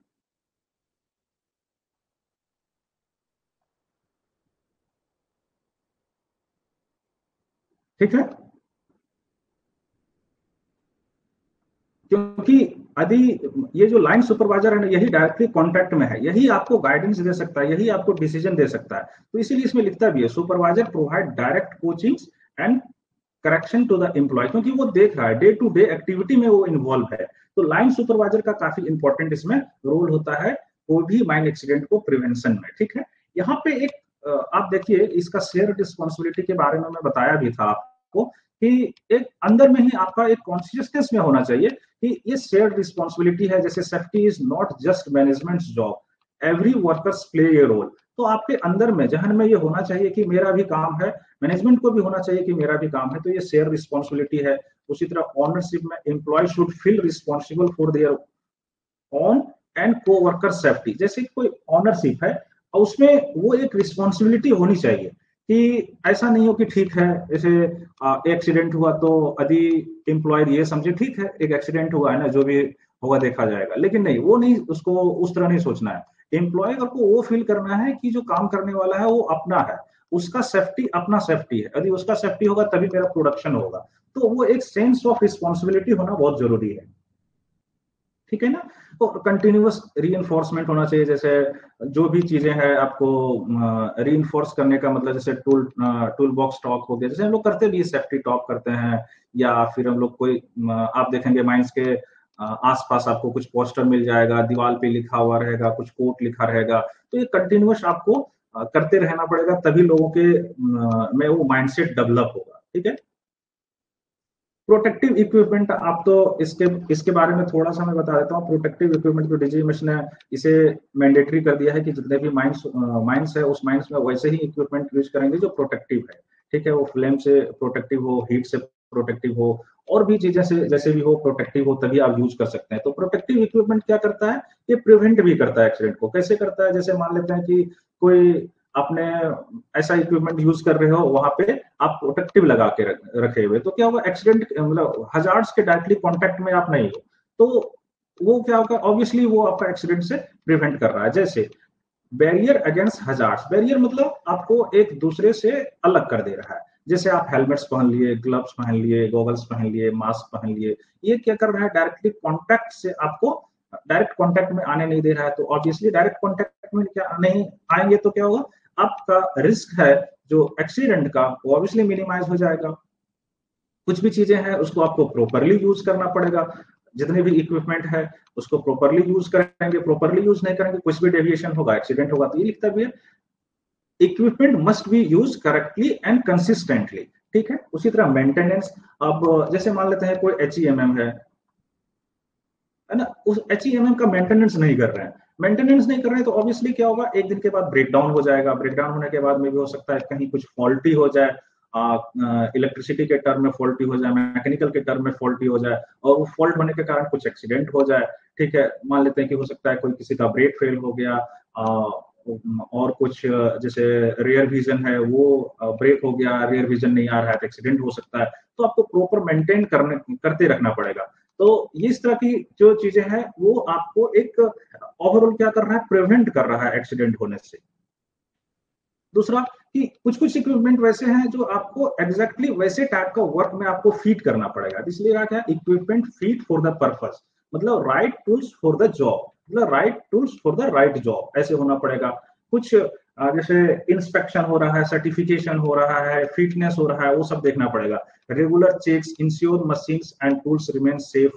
ठीक है, क्योंकि यदि ये जो लाइन सुपरवाइजर है ना, यही डायरेक्टली कांटेक्ट में है, यही आपको गाइडेंस दे सकता है, यही आपको डिसीजन दे सकता है। तो इसीलिए इसमें लिखता भी है, supervisor provide direct coaching and correction to the employ, क्योंकि वो देख रहा है, डे टू डे एक्टिविटी में वो इन्वॉल्व है। तो लाइन सुपरवाइजर का काफी इंपॉर्टेंट इसमें रोल होता है, कोई भी माइंड एक्सीडेंट को प्रिवेंशन में। ठीक है, यहाँ पे एक आप देखिए, इसका शेयर रिस्पॉन्सिबिलिटी के बारे में मैं बताया भी था आपको कि एक अंदर में ही आपका एक कॉन्शियसनेस में होना चाहिए कि ये शेयर्ड रिस्पॉन्सिबिलिटी है। जैसे safety is not just management job, every workers play a role. तो आपके अंदर में, जहन में ये होना चाहिए कि मेरा भी काम है, मैनेजमेंट को भी होना चाहिए कि मेरा भी काम है। तो ये शेयर रिस्पॉन्सिबिलिटी है। उसी तरह ऑनरशिप में employ should feel responsible for their own and coworker safety. जैसे कोई ऑनरशिप है और उसमें वो एक रिस्पॉन्सिबिलिटी होनी चाहिए कि ऐसा नहीं हो कि ठीक है, जैसे एक्सीडेंट हुआ तो यदि एम्प्लॉय ये समझे ठीक है एक एक्सीडेंट हुआ है ना, जो भी होगा देखा जाएगा, लेकिन नहीं, वो नहीं, उसको उस तरह नहीं सोचना है। एम्प्लॉय को वो फील करना है कि जो काम करने वाला है वो अपना है, उसका सेफ्टी अपना सेफ्टी है, यदि उसका सेफ्टी होगा तभी मेरा प्रोडक्शन होगा। तो वो एक सेंस ऑफ रिस्पॉन्सिबिलिटी होना बहुत जरूरी है। ठीक है ना। तो कंटिन्यूअस री होना चाहिए। जैसे जो भी चीजें हैं आपको री करने का मतलब, जैसे टूल बॉक्स टॉक हो गया, जैसे हम लोग करते भी सेफ्टी टॉक करते हैं, या फिर हम लोग कोई आप देखेंगे माइंस के आसपास आपको कुछ पोस्टर मिल जाएगा, दीवार पे लिखा हुआ रहेगा, कुछ कोट लिखा रहेगा। तो ये कंटिन्यूअस आपको करते रहना पड़ेगा, तभी लोगों के में वो माइंडसेट डेवलप होगा। ठीक है। प्रोटेक्टिव इक्विपमेंट, आप तो इसके इसके बारे में थोड़ा सा मैं बता देता हूँ। प्रोटेक्टिव इक्विपमेंट तो डीजीएमएस ने इसे मैंडेटरी कर दिया है कि जितने भी माइंस है उस माइंस में वैसे ही इक्विपमेंट यूज करेंगे जो प्रोटेक्टिव है। ठीक है, वो फ्लेम से प्रोटेक्टिव हो, हीट से प्रोटेक्टिव हो, और भी चीजें से जैसे भी हो प्रोटेक्टिव हो तभी आप यूज कर सकते हैं। तो प्रोटेक्टिव इक्विपमेंट क्या करता है, ये प्रिवेंट भी करता है एक्सीडेंट को। कैसे करता है, जैसे मान लेते हैं कि कोई आपने ऐसा इक्विपमेंट यूज कर रहे हो, वहां पे आप प्रोटेक्टिव लगा के रखे हुए, तो क्या होगा, एक्सीडेंट मतलब हजार्ड्स के डायरेक्टली कांटेक्ट में आप नहीं हो, तो वो क्या होगा, ऑब्वियसली वो आपका एक्सीडेंट से प्रिवेंट कर रहा है। जैसे बैरियर अगेंस्ट हजार्ड्स, बैरियर मतलब आपको एक दूसरे से अलग कर दे रहा है। जैसे आप हेलमेट्स पहन लिए, ग्लव्स पहन लिए, गॉगल्स पहन लिए, मास्क पहन लिए, ये क्या कर रहा है, डायरेक्टली कॉन्टैक्ट से आपको डायरेक्ट कॉन्टैक्ट में आने नहीं दे रहा है। तो ऑब्वियसली डायरेक्ट कॉन्टैक्ट में क्या नहीं आएंगे तो क्या होगा, आपका रिस्क है जो एक्सीडेंट का वो ऑब्वियसली मिनिमाइज हो जाएगा। कुछ भी चीजें हैं उसको आपको प्रॉपरली यूज करना पड़ेगा, जितने भी इक्विपमेंट है उसको प्रॉपरली यूज करेंगे, प्रॉपरली यूज नहीं करेंगे कुछ भी डेविएशन होगा, एक्सीडेंट होगा। तो ये लिखता भी है, equipment must be use correctly and consistently. ठीक है, उसी तरह मेंटेनेंस। अब जैसे मान लेते हैं कोई HEMM है ना, उस HEMM का मेंटेनेंस नहीं कर रहे हैं, मेंटेनेंस नहीं कर रहे हैं तो ऑब्वियसली क्या होगा, एक दिन के बाद ब्रेक डाउन हो जाएगा। ब्रेक डाउन होने के बाद में भी हो सकता है कहीं कुछ फॉल्टी हो जाए, इलेक्ट्रिसिटी के टर्म में फॉल्टी हो जाए, मैकेनिकल के टर्म में फॉल्टी हो जाए, और वो फॉल्ट होने के कारण कुछ एक्सीडेंट हो जाए। ठीक है, मान लेते हैं कि हो सकता है कोई किसी का ब्रेक फेल हो गया, और कुछ जैसे रियर विजन है वो ब्रेक हो गया, रियर विजन नहीं आ रहा है तो एक्सीडेंट हो सकता है। तो आपको प्रॉपर मेंटेन करते रखना पड़ेगा। तो इस तरह की जो चीजें हैं वो आपको एक ओवरऑल क्या कर रहा है, प्रिवेंट कर रहा है एक्सीडेंट होने से। दूसरा कि कुछ कुछ इक्विपमेंट वैसे हैं जो आपको एग्जैक्टली वैसे टाइप का वर्क में आपको फीड करना पड़ेगा, इसलिए क्या, equipment fit for the purpose, मतलब right tools for the job, मतलब right tools for the right job, ऐसे होना पड़ेगा। कुछ जैसे इंस्पेक्शन हो रहा है, सर्टिफिकेशन हो रहा है, फिटनेस हो रहा है, वो सब देखना पड़ेगा। Regular checks ensure machines and tools remain safe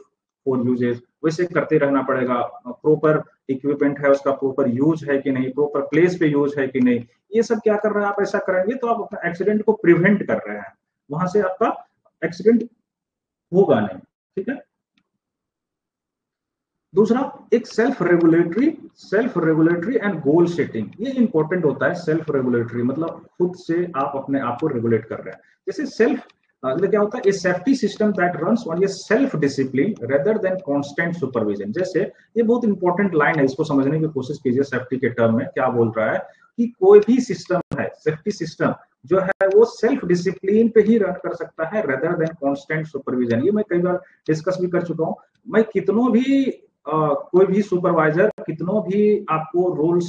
for uses, वैसे करते रहना पड़ेगा। प्रॉपर इक्विपमेंट है उसका प्रॉपर यूज है कि नहीं, प्रॉपर प्लेस पे यूज है कि नहीं, ये सब क्या कर रहा है, आप ऐसा करेंगे तो आप अपना एक्सीडेंट को प्रिवेंट कर रहे हैं, वहां से आपका एक्सीडेंट होगा नहीं। ठीक है, दूसरा एक self regulatory and goal setting, ये इंपॉर्टेंट होता है। सेल्फ रेगुलेटरी मतलब खुद से आप अपने आप को रेगुलेट कर रहे हैं। जैसे सेल्फ क्या होता है, ए safety system that runs on A self discipline rather than constant supervision. जैसे ये बहुत इंपॉर्टेंट लाइन है, इसको समझने की कोशिश कीजिए। सेफ्टी के टर्म में क्या बोल रहा है कि कोई भी सिस्टम है, सेफ्टी सिस्टम जो है वो सेल्फ डिसिप्लिन पे ही रन कर सकता है रेदर देन कांस्टेंट सुपरविजन। ये मैं कई बार डिस्कस भी कर चुका हूँ। मैं कितनों भी कोई भी सुपरवाइजर कितनों भी आपको रूल्स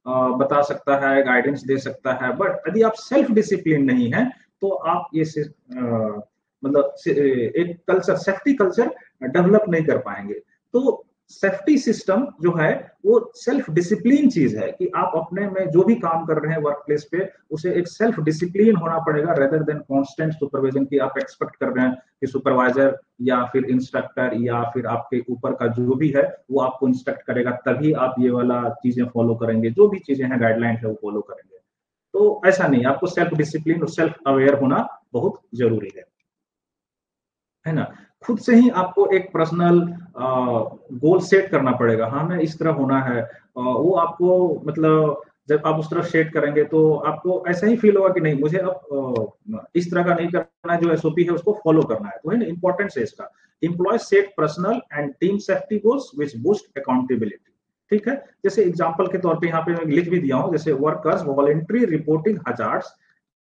बता सकता है, गाइडेंस दे सकता है, बट यदि आप सेल्फ डिसिप्लिन नहीं है तो आप ये मतलब एक कल्चर, सेफ्टी कल्चर डेवलप नहीं कर पाएंगे। तो सेफ्टी सिस्टम जो है वो सेल्फ डिसिप्लिन चीज है कि आप अपने में जो भी काम कर रहे हैं वर्क प्लेस पे, उसे एक सेल्फ डिसिप्लिन होना पड़ेगा रेदर देन कांस्टेंट सुपरविजन की आप एक्सपेक्ट कर रहे हैं कि सुपरवाइजर या फिर इंस्ट्रक्टर या फिर आपके ऊपर का जो भी है वो आपको इंस्ट्रक्ट करेगा तभी आप ये वाला चीजें फॉलो करेंगे, जो भी चीजें हैं गाइडलाइन है वो फॉलो करेंगे। तो ऐसा नहीं, आपको सेल्फ डिसिप्लिन और सेल्फ अवेयर होना बहुत जरूरी है ना। खुद से ही आपको एक पर्सनल गोल सेट करना पड़ेगा, हाँ मैं इस तरह होना है। वो आपको मतलब जब आप उस तरह सेट करेंगे तो आपको ऐसा ही फील होगा कि नहीं मुझे अब इस तरह का नहीं करना है, जो SOP है उसको फॉलो करना है। तो है ना, इंपॉर्टेंस है इसका। Employ set personal and team safety goals which boost accountability. ठीक है, जैसे एग्जांपल के तौर पे यहाँ पे मैं लिख भी दिया हूँ, जैसे workers voluntary reporting hazards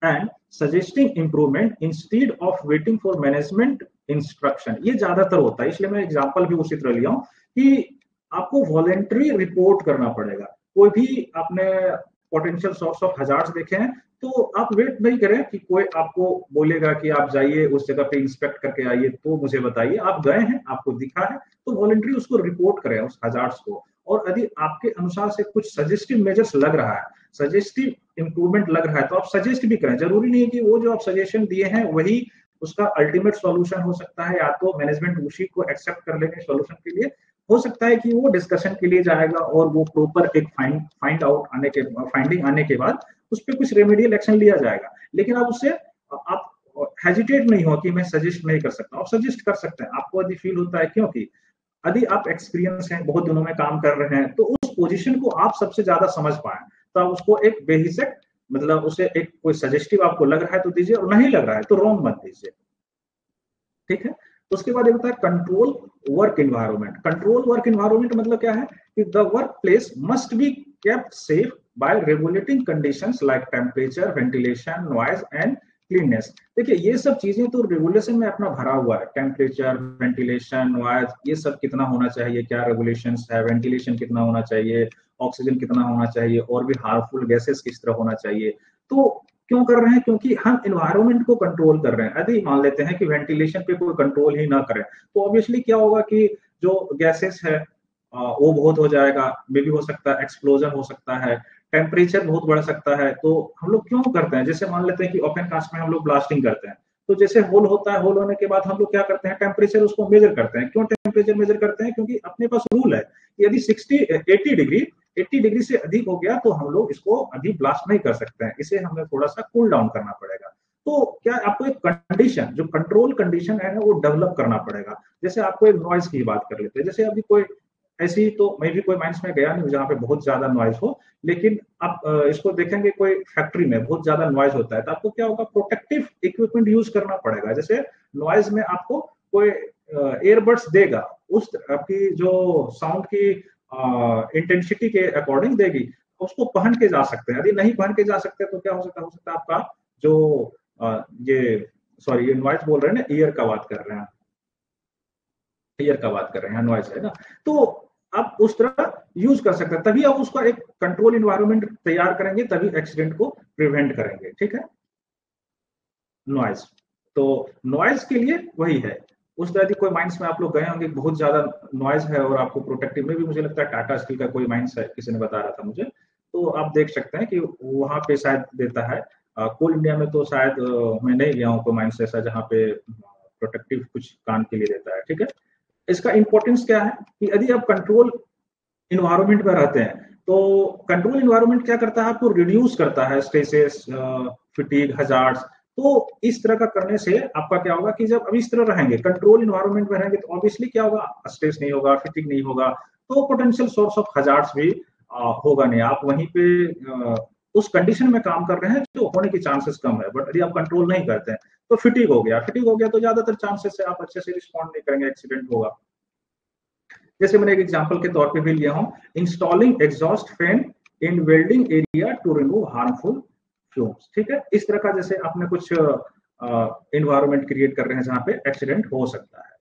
and suggesting improvement instead of waiting for management instruction। ये ज्यादातर होता है, इसलिए मैं एग्जांपल भी उसी तरह लिया हूं कि आपको वॉलेंट्री रिपोर्ट करना पड़ेगा। कोई भी आपने पोटेंशियल सोर्स ऑफ हजार्ड्स देखे हैं तो आप वेट नहीं करें कि कोई आपको बोलेगा कि आप जाइए उस जगह पे इंस्पेक्ट करके आइए तो मुझे बताइए। आप गए हैं, आपको दिखा है, तो वॉलेंट्री उसको रिपोर्ट करें उस हजार्ड्स को। और यदि आपके अनुसार से कुछ सजेस्टिव मेजर्स लग रहा है, सजेस्टिव इंप्रूवमेंट लग रहा है, तो आप सजेस्ट भी करें। जरूरी नहीं है कि वो जो आप सजेशन दिए हैं वही उसका अल्टीमेट सॉल्यूशन हो सकता है, या तो मैनेजमेंट उसी को एक्सेप्ट कर लेंगे सॉल्यूशन के लिए। हो सकता है कि वो डिस्कशन के लिए जाएगा और वो प्रॉपर एक फाइंडिंग आने के बाद उस पर कुछ रेमेडियल एक्शन लिया जाएगा। लेकिन आप उससे आप हेजिटेट नहीं हो कि मैं सजेस्ट नहीं कर सकता, आप सजेस्ट कर सकते हैं। आपको यदि फील होता है, क्योंकि यदि आप एक्सपीरियंस हैं, बहुत दिनों में काम कर रहे हैं, तो उस पोजीशन को आप सबसे ज्यादा समझ पाए, तो आप उसको एक बेहिचक मतलब उसे एक कोई सजेस्टिव आपको लग रहा है तो दीजिए, और नहीं लग रहा है तो रोंग मत दीजिए। ठीक है, उसके बाद ये होता है control work environment. Control work environment मतलब क्या है कि the workplace must be kept safe by regulating conditions like temperature, ventilation, noise and cleanness. देखिए ये सब चीजें तो रेगुलेशन में अपना भरा हुआ है, टेम्परेचर, वेंटिलेशन, नॉइज, ये सब कितना होना चाहिए, क्या रेगुलेशंस है, वेंटिलेशन कितना होना चाहिए, ऑक्सीजन कितना होना चाहिए, और भी हार्मफुल गैसेस किस तरह होना चाहिए। तो क्यों कर रहे हैं? क्योंकि हम इन्वायरमेंट को कंट्रोल कर रहे हैं। यदि मान लेते हैं कि वेंटिलेशन पे कोई कंट्रोल ही ना करें तो ऑब्वियसली क्या होगा कि जो गैसेस है वो बहुत हो जाएगा, मे भी हो सकता है एक्सप्लोजन हो सकता है, टेम्परेचर बहुत बढ़ सकता है। तो हम लोग क्यों करते हैं? जैसे मान लेते हैं कि ओपन कास्ट में हम लोग ब्लास्टिंग करते हैं, तो जैसे होल होता है, होल होने के बाद हम लोग क्या करते हैं, टेम्परेचर उसको मेजर करते हैं। क्यों टेम्परेचर मेजर करते हैं? क्योंकि अपने पास रूल है, यदि 80 डिग्री से अधिक हो गया तो हम लोग इसको अभी ब्लास्ट नहीं कर सकते हैं, इसे हमें थोड़ा सा कूल डाउन करना पड़ेगा। तो क्या आपको एक कंडीशन, जो कंट्रोल कंडीशन है ना, वो डेवलप करना पड़ेगा। जैसे आपको एक नॉइज की बात कर लेते हैं, जैसे अभी कोई ऐसी, तो मैं भी कोई माइंस में गया नहीं जहाँ पे बहुत ज्यादा नॉइज हो, लेकिन आप इसको देखेंगे कोई फैक्ट्री में बहुत ज्यादा नॉइज होता है तो आपको क्या होगा, प्रोटेक्टिव इक्विपमेंट यूज करना पड़ेगा। जैसे नॉइज में आपको कोई एयरबड्स देगा, उस आपकी जो साउंड की इंटेंसिटी के अकॉर्डिंग देगी, उसको पहन के जा सकते हैं। यदि नहीं पहन के जा सकते तो क्या हो सकता है आपका जो ये सॉरी ये नॉइज बोल रहे हैं ना, ईयर का बात कर रहे हैं, ईयर का बात कर रहे हैं, नॉइज है ना। तो आप उस तरह यूज कर सकते हैं, तभी आप उसका एक कंट्रोल इन्वायरमेंट तैयार करेंगे, तभी एक्सीडेंट को प्रिवेंट करेंगे। ठीक है, नॉइज, तो नॉइज के लिए वही है। उस तरह की कोई माइंस में आप लोग गए होंगे, बहुत ज्यादा नॉइज है और आपको प्रोटेक्टिव में भी, मुझे लगता है टाटा स्टील का कोई माइंस है, किसी ने बता रहा था मुझे, तो आप देख सकते हैं कि वहां पे शायद देता है। कोल इंडिया में तो शायद मैं नहीं गया हूँ कोई माइंस ऐसा जहाँ पे प्रोटेक्टिव कुछ काम के लिए देता है। ठीक है, इसका इंपॉर्टेंस क्या है कि यदि आप कंट्रोल इन्वायरमेंट में रहते हैं तो कंट्रोल इन्वायरमेंट क्या करता है, आपको रिड्यूस करता है स्ट्रेसेस, फटीग, हजार्ड्स। तो इस तरह का करने से आपका क्या होगा कि जब अब इस तरह रहेंगे, कंट्रोल इन्वायरमेंट में रहेंगे, तो ऑब्वियसली क्या होगा, स्ट्रेस नहीं होगा, फटीग नहीं होगा, तो पोटेंशियल सोर्स ऑफ हजार्ड्स भी होगा नहीं। आप वहीं पे उस कंडीशन में काम कर रहे हैं जो होने की चांसेस कम है। बट यदि आप कंट्रोल नहीं करते हैं तो फिटिंग हो गया, फिटिंग हो गया तो ज्यादातर चांसेस है आप अच्छे से रिस्पॉन्ड नहीं करेंगे, एक्सीडेंट होगा। जैसे मैंने एक एग्जांपल के तौर पे भी लिया हूं, installing exhaust fan in welding area to remove harmful fumes. ठीक है, इस तरह का जैसे आपने कुछ इन्वायरमेंट क्रिएट कर रहे हैं जहां पे एक्सीडेंट हो सकता है।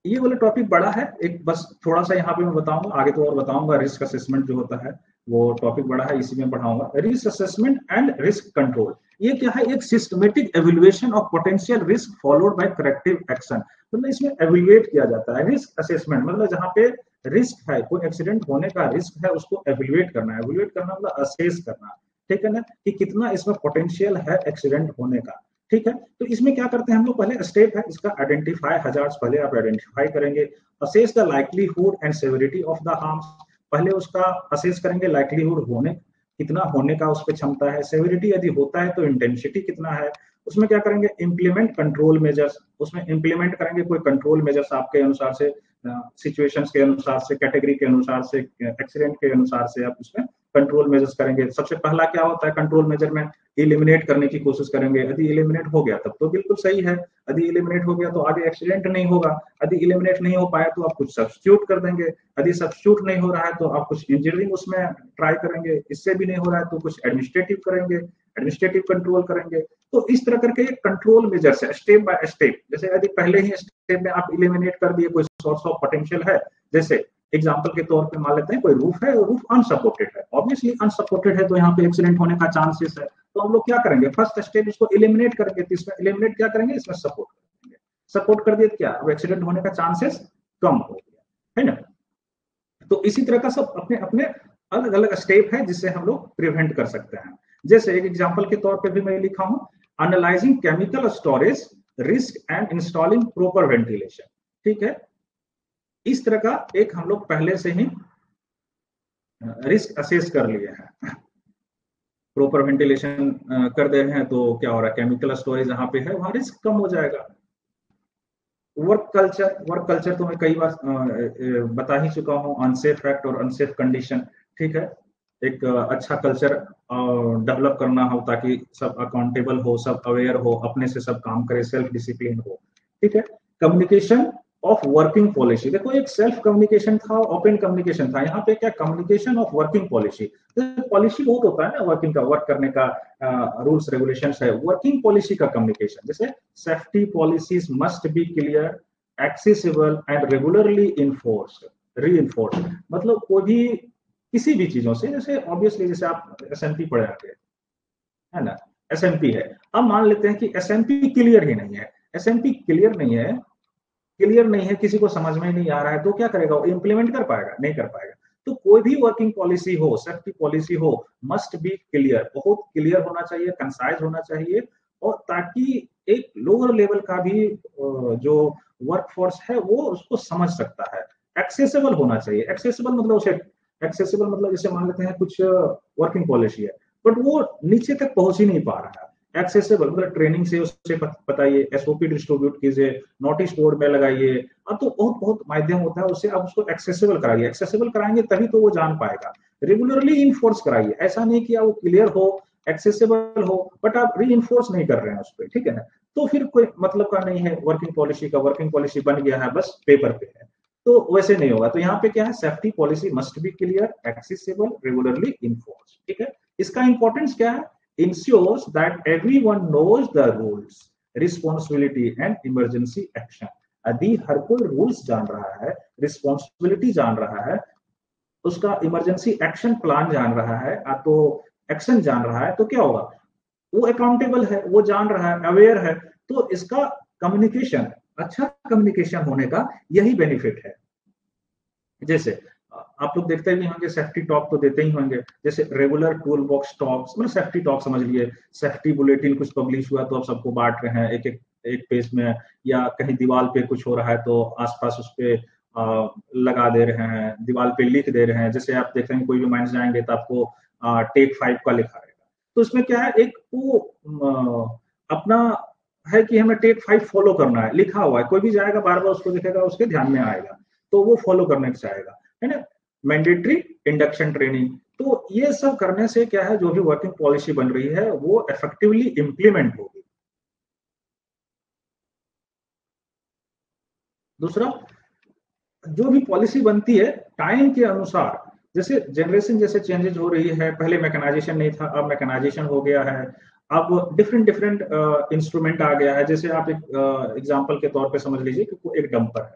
ये वाला टॉपिक बड़ा है, एक बस थोड़ा सा यहाँ पे मैं बताऊंगा, आगे तो और बताऊंगा। रिस्क असेसमेंट जो होता है वो टॉपिक बड़ा है, इसी में बढ़ाऊंगा। Risk assessment and risk control, ये क्या है, एक systematic evaluation of potential risk followed by corrective action. मतलब इसमें एवेल्युएट किया जाता है। रिस्क असेसमेंट मतलब जहाँ पे रिस्क है, कोई एक्सीडेंट होने का रिस्क है, उसको एवेल्युएट करना है। एवेल्युएट करना मतलब असेस करना, ठीक है ना, कि कितना इसमें पोटेंशियल है एक्सीडेंट होने का। ठीक है, तो इसमें क्या करते हैं हम लोग, पहले स्टेप है इसका आइडेंटिफाई हजार्ड्स, पहले आप आइडेंटिफाई करेंगे। Assess the likelihood and severity of the harms, पहले उसका असेस करेंगे, लाइक्लीहुड होने कितना होने का उस पर क्षमता है, सेवेरिटी यदि होता है तो इंटेंसिटी कितना है। उसमें क्या करेंगे, इंप्लीमेंट कंट्रोल मेजर्स, उसमें इंप्लीमेंट करेंगे कोई कंट्रोल मेजर्स आपके अनुसार से, सिचुएशंस के अनुसार से, कैटेगरी के अनुसार से, एक्सीडेंट के अनुसार से आप उसमें कंट्रोल मेजर्स करेंगे। सबसे पहला क्या होता है कंट्रोल मेजर में, इलिमिनेट करने की कोशिश करेंगे। यदि इलिमिनेट हो गया तब तो बिल्कुल सही है, यदि इलिमिनेट हो गया तो आगे एक्सीडेंट नहीं होगा। यदि इलिमिनेट नहीं हो पाया तो आप कुछ सब्स्टिट्यूट कर देंगे। यदि सब्स्टिट्यूट नहीं हो रहा है तो आप कुछ इंजीनियरिंग उसमें ट्राई करेंगे। इससे भी नहीं हो रहा है तो कुछ एडमिनिस्ट्रेटिव करेंगे, एडमिनिस्ट्रेटिव कंट्रोल करेंगे। तो इस तरह करके ये कंट्रोल मेजर्स है, स्टेप बाय स्टेप। जैसे यदि पहले ही स्टेप में आप इलिमिनेट कर दिए कोई सोर्स ऑफ पोटेंशियल है, जैसे एग्जाम्पल के तौर पे मान लेते हैं कोई रूफ है, रूफ अनसपोर्टेड है, ऑब्वियसली अनसपोर्टेड है तो यहाँ पे एक्सीडेंट होने का चांसेस है। तो हम लोग क्या करेंगे, फर्स्ट स्टेप इसको इलिमिनेट करेंगे। तो इसमें इलिमिनेट क्या करेंगे, इसमें सपोर्ट करेंगे। सपोर्ट कर दिए क्या, अब एक्सीडेंट होने का चांसेस कम हो गया, है ना। तो इसी तरह का सब अपने अपने अलग अलग स्टेप है जिससे हम लोग प्रिवेंट कर सकते हैं। जैसे एक एग्जाम्पल के तौर पे भी मैं लिखा हूं, analysing chemical storage risk and installing proper ventilation. ठीक है, इस तरह का एक हम लोग पहले से ही रिस्क असेस कर लिए हैं। प्रॉपर वेंटिलेशन कर दे रहे हैं तो क्या हो रहा है, केमिकल स्टोरेज जहां पे है वहां रिस्क कम हो जाएगा। वर्क कल्चर तो मैं कई बार बता ही चुका हूँ, अनसेफ एक्ट और अनसेफ कंडीशन। ठीक है, एक अच्छा कल्चर डेवलप करना हो ताकि सब अकाउंटेबल हो, सब अवेयर हो, अपने से सब काम करे, सेल्फ डिसिप्लिन हो। ठीक है, कम्युनिकेशन ऑफ वर्किंग पॉलिसी। देखो एक सेल्फ कम्युनिकेशन था, ओपन कम्युनिकेशन था, यहाँ पे क्या communication of working policy. Policy बहुत होता है ना वर्किंग का, वर्क करने का रूल्स रेगुलेशंस है, वर्किंग पॉलिसी का कम्युनिकेशन। जैसे safety policies must be clear, accessible and regularly enforced री, मतलब कोई भी किसी भी चीजों से, जैसे ऑब्वियसली जैसे आप एसएनपी पढ़े आगे है ना, एसएनपी है, अब मान लेते हैं कि एसएनपी क्लियर ही नहीं है, एसएनपी क्लियर नहीं है, क्लियर नहीं है, किसी को समझ में नहीं आ रहा है, तो क्या करेगा वो, इम्प्लीमेंट कर पाएगा, नहीं कर पाएगा। तो कोई भी वर्किंग पॉलिसी हो, सेफ्टी पॉलिसी हो, मस्ट बी क्लियर, बहुत क्लियर होना चाहिए, कंसाइज होना चाहिए, और ताकि एक लोअर लेवल का भी जो वर्कफोर्स है वो उसको समझ सकता है। एक्सेसिबल होना चाहिए, एक्सेसिबल मतलब उसे, एक्सेसिबल मतलब जैसे मान लेते हैं कुछ वर्किंग पॉलिसी है बट वो नीचे तक पहुंच ही नहीं पा रहा है, एक्सेसिबल मतलब ट्रेनिंग से उसे बताइए, एसओपी डिस्ट्रीब्यूट कीजिए, नोटिस बोर्ड में लगाइए, अब तो बहुत बहुत माध्यम होता है, उससे आप उसको एक्सेसिबल कराइए, एक्सेसिबल कराएंगे तभी तो वो जान पाएगा। रेगुलरली इन्फोर्स कराइए, ऐसा नहीं कि वो क्लियर हो, एक्सेसिबल हो, बट आप री इन्फोर्स नहीं कर रहे हैं उस पर, ठीक है ना, तो फिर कोई मतलब का नहीं है वर्किंग पॉलिसी का, वर्किंग पॉलिसी बन गया है बस पेपर पे है, तो वैसे नहीं होगा। तो यहाँ पे क्या है, safety policy must be clear, accessible, regularly enforce, ठीक है। इसका इंपॉर्टेंस क्या है, ensures that everyone knows the rules, responsibility and emergency action। यदि हर कोई रूल्स जान रहा है, रिस्पॉन्सिबिलिटी जान रहा है, उसका इमरजेंसी एक्शन प्लान जान रहा है, तो एक्शन जान रहा है, तो क्या होगा, वो अकाउंटेबल है, वो जान रहा है, अवेयर है, तो इसका कम्युनिकेशन, अच्छा कम्युनिकेशन होने का यही बेनिफिट है। जैसे आप लोग देखते ही होंगे, सेफ्टी टॉक तो देते ही होंगे, जैसे रेगुलर टूल बॉक्स टॉक्स, मतलब सेफ्टी टॉक समझ लिए, सेफ्टी बुलेटिन कुछ पब्लिश हुआ तो आप सबको बांट रहे हैं एक एक एक पेज में, या कहीं दीवार पे कुछ हो रहा है तो आसपास उस पे लगा दे रहे हैं, दीवार पे लिख दे रहे हैं। जैसे आप देख रहे हैं कोई भी माइंस जाएंगे तो आपको टेक 5 का लिखा रहेगा, तो इसमें क्या है, एक वो अपना है कि हमें टेक 5 फॉलो करना है, लिखा हुआ है, कोई भी जाएगा बार बार उसको देखेगा, उसके ध्यान में आएगा, तो वो फॉलो करने चाहेगा, है ना। मैंडेटरी इंडक्शन ट्रेनिंग, तो ये सब करने से क्या है, जो भी वर्किंग पॉलिसी बन रही है वो इफेक्टिवली इंप्लीमेंट होगी। दूसरा, जो भी पॉलिसी बनती है टाइम के अनुसार, जैसे जनरेशन जैसे चेंजेस हो रही है, पहले मैकेनाइजेशन नहीं था, अब मैकेनाइजेशन हो गया है, अब डिफरेंट डिफरेंट इंस्ट्रूमेंट आ गया है। जैसे आप एक एग्जांपल के तौर पे समझ लीजिए कि एक डंपर है,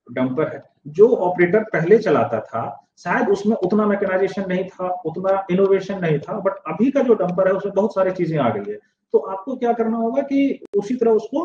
डंपर है, जो ऑपरेटर पहले चलाता था, शायद उसमें उतना मैकेनाइजेशन नहीं था, उतना इनोवेशन नहीं था, बट अभी का जो डंपर है उसमें बहुत सारी चीजें आ गई है, तो आपको क्या करना होगा कि उसी तरह उसको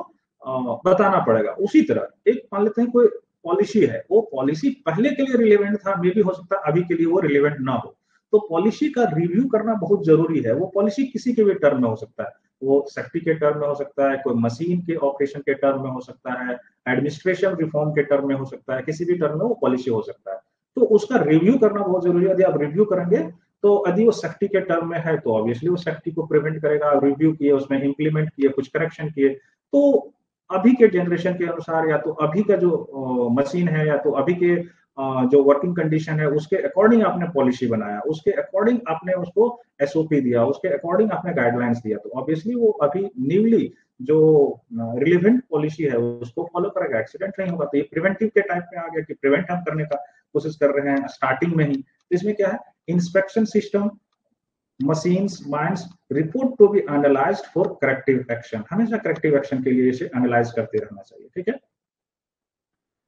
बताना पड़ेगा। उसी तरह एक मान लेते हैं कोई पॉलिसी है, वो पॉलिसी पहले के लिए रिलेवेंट था, मे भी हो सकता है अभी के लिए वो रिलेवेंट ना हो, तो पॉलिसी का रिव्यू करना बहुत जरूरी है। वो पॉलिसी किसी के भी टर्म में हो सकता है, वो सेफ्टी के टर्म में हो सकता है, कोई मशीन के ऑपरेशन के टर्म में हो सकता है, एडमिनिस्ट्रेशन रिफॉर्म के टर्म में हो सकता है, किसी भी टर्म में वो पॉलिसी हो सकता है, तो उसका रिव्यू करना बहुत जरूरी है। यदि आप रिव्यू करेंगे तो यदि वो सेफ्टी के टर्म में है तो ऑब्वियसली वो सेफ्टी को प्रिवेंट करेगा, रिव्यू किए, उसमें इंप्लीमेंट किए, कुछ करेक्शन किए, तो अभी के जनरेशन के अनुसार, या तो अभी का जो मशीन है, या तो अभी के जो वर्किंग कंडीशन है उसके अकॉर्डिंग आपने पॉलिसी बनाया, उसके अकॉर्डिंग आपने उसको एसओपी दिया, उसके अकॉर्डिंग आपने गाइडलाइंस दिया, तो ऑब्वियसली वो अभी न्यूली जो रिलेवेंट पॉलिसी है उसको फॉलो करेगा, एक्सीडेंट नहीं होगा। तो ये प्रिवेंटिव के टाइप में आ गया कि प्रिवेंट हम करने का कोशिश कर रहे हैं स्टार्टिंग में ही। इसमें क्या है, inspection system, machines, mines report to be analysed for corrective action, हमेशा करेक्टिव एक्शन के लिए इसे एनालाइज करते रहना चाहिए, ठीक है।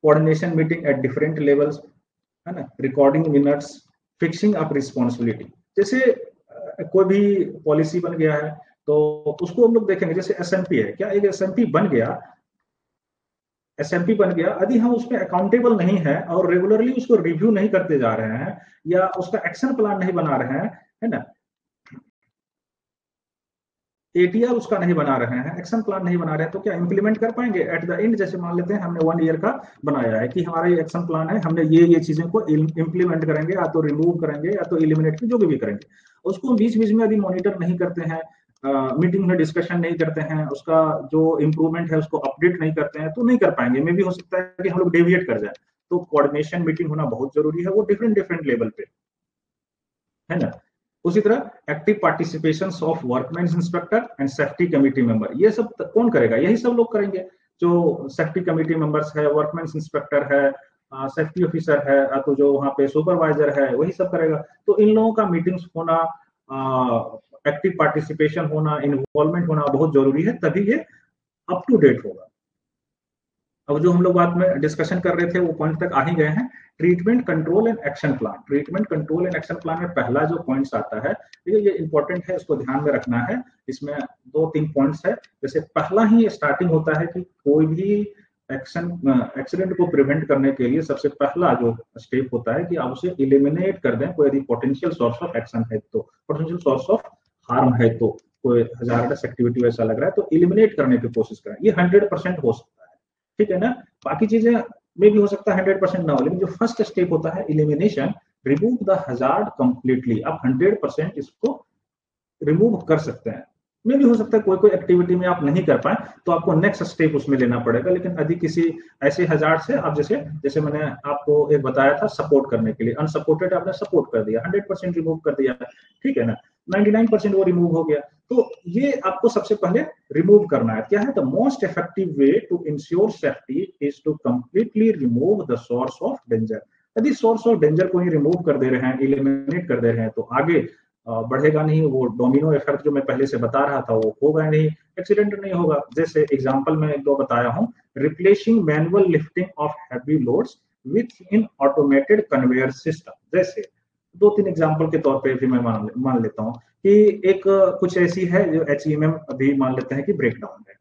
Coordination meeting at different levels, है ना, recording minutes, fixing up responsibility. जैसे कोई भी पॉलिसी बन गया है तो उसको हम लोग देखेंगे, जैसे एसएमपी है, क्या एक एसएमपी बन गया, एसएमपी बन गया, यदि हम उसमें अकाउंटेबल नहीं है और रेगुलरली उसको रिव्यू नहीं करते जा रहे हैं, या उसका एक्शन प्लान नहीं बना रहे हैं, है ना, एटीआर उसका नहीं बना रहे हैं, एक्शन प्लान नहीं बना रहे हैं, तो क्या इंप्लीमेंट कर पाएंगे एट द एंड। जैसे मान लेते हैं हमने 1 ईयर का बनाया है कि हमारा ये एक्शन प्लान है, हमने ये चीजें को इंप्लीमेंट करेंगे, या तो रिमूव करेंगे या तो एलिमिनेट, जो भी करेंगे, उसको बीच बीच में यदि मॉनिटर नहीं करते हैं, मीटिंग में डिस्कशन नहीं करते हैं, उसका जो इम्प्रूवमेंट है उसको अपडेट नहीं करते हैं, तो नहीं कर पाएंगे। मे भी हो सकता है कि हम लोग डेविएट कर जाए, तो कोऑर्डिनेशन मीटिंग होना बहुत जरूरी है, वो डिफरेंट डिफरेंट लेवल पे, है ना। उसी तरह active participation of workman inspector and safety committee member, ये सब कौन करेगा, यही सब लोग करेंगे। जो सेफ्टी कमेटी मेंबर्स है, वर्कमेंस इंस्पेक्टर है, सेफ्टी ऑफिसर है, तो जो वहाँ पे सुपरवाइजर है वही सब करेगा। तो इन लोगों का मीटिंग्स होना, एक्टिव पार्टिसिपेशन होना, इन्वॉल्वमेंट होना बहुत जरूरी है, तभी ये अप टू डेट होगा। अब जो हम लोग बाद में डिस्कशन कर रहे थे वो पॉइंट तक आ ही गए हैं। Treatment control and action plan. Treatment control and action plan में पहला जो पॉइंट्स आता है, ये इंपॉर्टेंट है, इसको ध्यान में रखना है। इसमें 2-3 पॉइंट्स है। जैसे पहला ही स्टार्टिंग होता है कि कोई भी एक्सीडेंट को प्रिवेंट करने के लिए सबसे पहला जो स्टेप होता है कि आप उसे इलिमिनेट कर दें। कोई यदि पोटेंशियल सोर्स ऑफ एक्शन है तो, पोटेंशियल सोर्स ऑफ हार्म है तो, कोई हजारडस एक्टिविटी वैसा लग रहा है तो इलिमिनेट करने की कोशिश करें। ये 100% हो सकता है, ठीक है ना। बाकी चीजें में भी हो सकता है 100% ना हो, लेकिन जो फर्स्ट स्टेप होता है elimination, remove the hazard completely, आप 100% इसको रिमूव कर सकते हैं। में भी हो सकता है कोई कोई एक्टिविटी में आप नहीं कर पाए तो आपको नेक्स्ट स्टेप उसमें लेना पड़ेगा। लेकिन यदि किसी ऐसे हजार्ड से आप जैसे जैसे मैंने आपको एक बताया था सपोर्ट करने के लिए, अनसपोर्टेड आपने सपोर्ट कर दिया, 100% रिमूव कर दिया, ठीक है ना, 99% वो रिमूव हो गया। तो ये आपको सबसे पहले रिमूव करना है। क्या है? The most effective way to ensure safety is to completely remove the source of danger. यदि सोर्स ऑफ डेंजर को ही रिमूव कर दे रहे हैं, इलिमिनेट कर दे रहे हैं, तो आगे बढ़ेगा नहीं। वो डोमिनो इफेक्ट जो मैं पहले से बता रहा था वो होगा नहीं, एक्सीडेंट नहीं होगा। जैसे एग्जांपल में एक दो बताया हूं, replacing manual lifting of heavy loads with in automated conveyor system. जैसे 2-3 एग्जांपल के तौर पे भी मैं मान लेता हूं कि एक कुछ ऐसी है जो HEMM अभी मान लेते हैं कि ब्रेकडाउन है,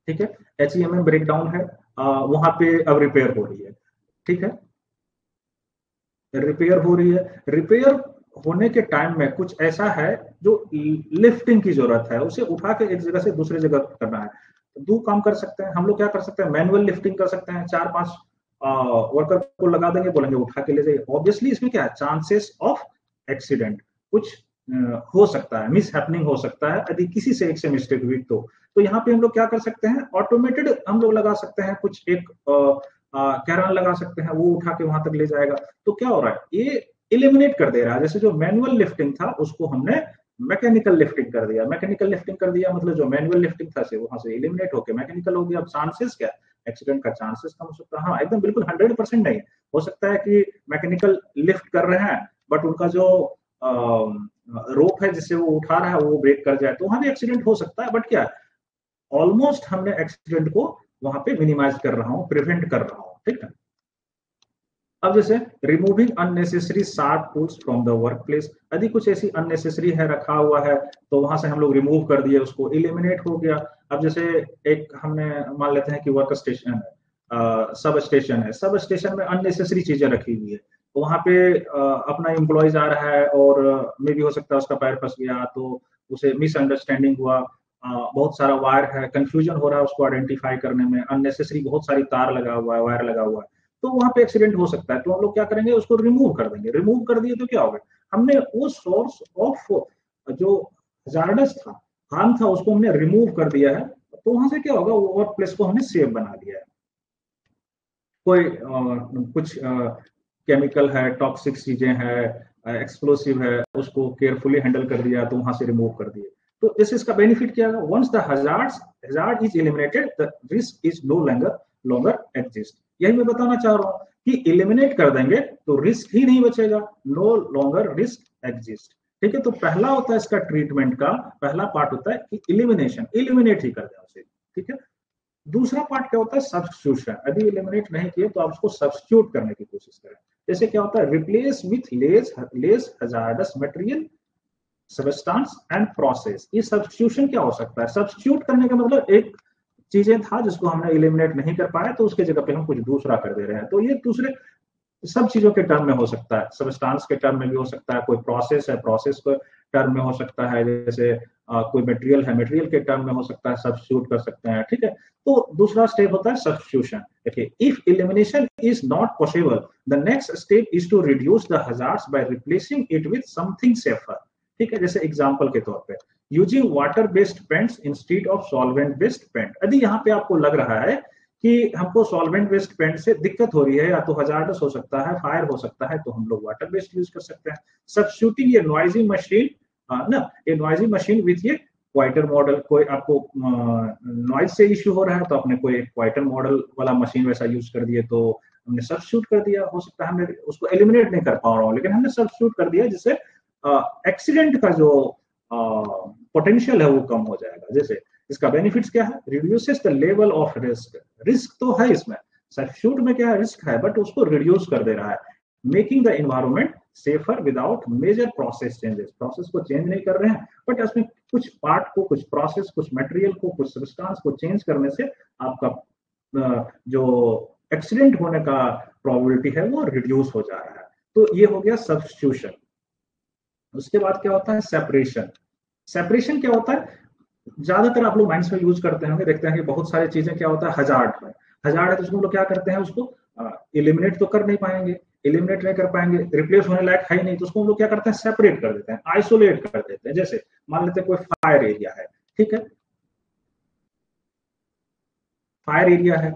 ठीक है, HEMM ब्रेकडाउन है, वहां पे अब रिपेयर हो रही है, ठीक है, रिपेयर हो रही है। रिपेयर होने के टाइम में कुछ ऐसा है जो लिफ्टिंग की जरूरत है, उसे उठा के एक जगह से दूसरी जगह करना है। तो दो काम कर सकते हैं हम लोग। क्या कर सकते हैं? मैनुअल लिफ्टिंग कर सकते हैं, 4-5 वर्कर को लगा देंगे, बोलेंगे उठा के ले जाइए। ऑब्वियसली इसमें क्या है, चांसेस ऑफ एक्सीडेंट कुछ हो सकता है, मिस हैपनिंग हो सकता है यदि किसी से एक से मिस्टेक हुई तो यहाँ पे हम लोग क्या कर सकते हैं, ऑटोमेटेड हम लोग लगा सकते हैं, कुछ एक कैरान लगा सकते हैं, वो उठा के वहां तक ले जाएगा। तो क्या हो रहा है, ये इलिमिनेट कर दे रहा है। जैसे जो मैनुअल लिफ्टिंग था उसको हमने मैकेनिकल लिफ्टिंग कर दिया। मैकेनिकल लिफ्टिंग कर दिया मतलब जो मैनुअल लिफ्टिंग था से वहां से इलिमिनेट होकर मैकेनिकल हो गया। अब चांसेस क्या, एक्सीडेंट का चांसेस कम हो सकता है। हाँ, एकदम बिल्कुल 100% नहीं हो सकता है कि मैकेनिकल लिफ्ट कर रहे हैं बट उनका जो रोप है जिससे वो उठा रहा है वो ब्रेक कर जाए, तो वहां भी एक्सीडेंट हो सकता है। बट क्या, ऑलमोस्ट हमने एक्सीडेंट को वहां पे मिनिमाइज कर रहा हूँ, प्रिवेंट कर रहा हूँ, ठीक है। अब जैसे removing unnecessary sharp tools from the work place, यदि कुछ ऐसी अननेसेसरी है रखा हुआ है तो वहां से हम लोग रिमूव कर दिए, उसको इलिमिनेट हो गया। अब जैसे एक हमने मान लेते हैं कि वर्क स्टेशन है, सब स्टेशन है, सब स्टेशन में अननेसेसरी चीजें रखी हुई है, तो वहां पे अपना एम्प्लॉयज आ रहा है और मे भी हो सकता है उसका पैर फंस गया, तो उसे मिसअंडरस्टैंडिंग हुआ, बहुत सारा वायर है, कंफ्यूजन हो रहा है उसको आइडेंटिफाई करने में, अननेसेसरी बहुत सारी तार लगा हुआ है, वायर लगा हुआ है, तो वहां पे एक्सीडेंट हो सकता है। तो हम लोग क्या करेंगे, उसको रिमूव कर देंगे। रिमूव कर दिए तो क्या होगा, हमने वो सोर्स ऑफ जो हजार्डस था, हार्म था, उसको हमने रिमूव कर दिया है। तो वहां से क्या होगा, वो वर्क प्लेस को हमने सेफ बना दिया है। कोई कुछ केमिकल है, टॉक्सिक चीजें हैं, एक्सप्लोसिव है, उसको केयरफुली हैंडल कर दिया तो वहां से रिमूव कर दिए। तो इसका बेनिफिट क्या है, once the hazard is eliminated the risk is no longer exist. यही मैं बताना चाह रहा हूँ कि एलिमिनेट कर देंगे तो रिस्क ही नहीं बचेगा, नो लॉन्गर रिस्क एग्जिस्ट, ठीक है। तो पहला होता है इसका ट्रीटमेंट का पहला पार्ट होता है कि इलिमिनेशन, इलिमिनेट ही कर दें उसे, ठीक है। दूसरा पार्ट क्या होता है, सब्स्टिट्यूशन। यदि एलिमिनेट नहीं किए तो आप उसको सब्स्टिट्यूट करने की कोशिश करें। जैसे क्या होता है, replace with less hazardous material, substance and process. ये सब्स्टिट्यूशन क्या हो सकता है, सब्स्टिट्यूट करने का मतलब एक चीजें था जिसको हमने एलिमिनेट नहीं कर पाया तो उसके जगह पे हम कुछ दूसरा कर दे रहे हैं। तो ये दूसरे सब चीजों के टर्म में हो सकता है, सबस्टांस के टर्म में भी हो सकता है, कोई प्रोसेस है प्रोसेस के टर्म में हो सकता है, जैसे कोई मटेरियल है मटेरियल के टर्म में हो सकता है, सब्स्टिट्यूट कर सकते हैं, ठीक है। तो दूसरा स्टेप होता है सब्स्टिट्यूशन। देखिए, if elimination is not possible the next step is to reduce the hazards by replacing it with something safer, ठीक है। जैसे एग्जांपल के तौर पे using water based paints instead of solvent based paint. यदि यहाँ पे आपको लग रहा है कि हमको सॉल्वेंट बेस्ड पेंट से दिक्कत हो रही है, या तो हजार्डस हो सकता है, फायर हो सकता है, तो हम लोग वाटर बेस्ड यूज कर सकते हैं। सब्स्टिट्यूटिंग ये नॉइजी मशीन ना, ये नॉइजी मशीन विथ ये क्वाइटर मॉडल, कोई आपको नॉइज से इश्यू हो रहा है तो आपने कोई क्वाइटर मॉडल वाला मशीन वैसा यूज कर दिए, तो हमने सब्स्टिट्यूट कर दिया। हो सकता है हमने उसको एलिमिनेट नहीं कर पा रहा हूँ, लेकिन हमने सब्स्टिट्यूट कर दिया, जिससे एक्सीडेंट का जो पोटेंशियल है वो कम हो जाएगा। जैसे इसका बेनिफिट्स क्या है, reduces the level of risk. Risk तो है इसमें, सब्स्टिट्यूट में क्या है, रिस्क है, बट उसको रिड्यूस कर दे रहा है। Making the environment safer without major process changes. Process को चेंज नहीं कर रहे हैं, बट उसमें कुछ पार्ट को, कुछ प्रोसेस, कुछ मटेरियल को, कुछ सब्सटेंस को चेंज करने से आपका जो एक्सीडेंट होने का प्रोबेबिलिटी है वो रिड्यूस हो जा रहा है। तो ये हो गया सब्स्टिट्यूशन। उसके बाद क्या होता है, सेपरेशन। सेपरेशन क्या होता है, ज्यादातर आप लोग माइंड्स में यूज करते होंगे, देखते हैं कि बहुत सारी चीजें क्या होता है, हजार्ड है। हजार्ड है तो उसको हम लोग क्या करते हैं, उसको एलिमिनेट तो कर नहीं पाएंगे, एलिमिनेट नहीं कर पाएंगे, रिप्लेस होने लायक है ही नहीं, तो उसको हम लोग क्या करते हैं, सेपरेट कर देते हैं, आइसोलेट कर देते हैं। जैसे मान लेते हैं कोई फायर एरिया है, ठीक है, फायर एरिया है,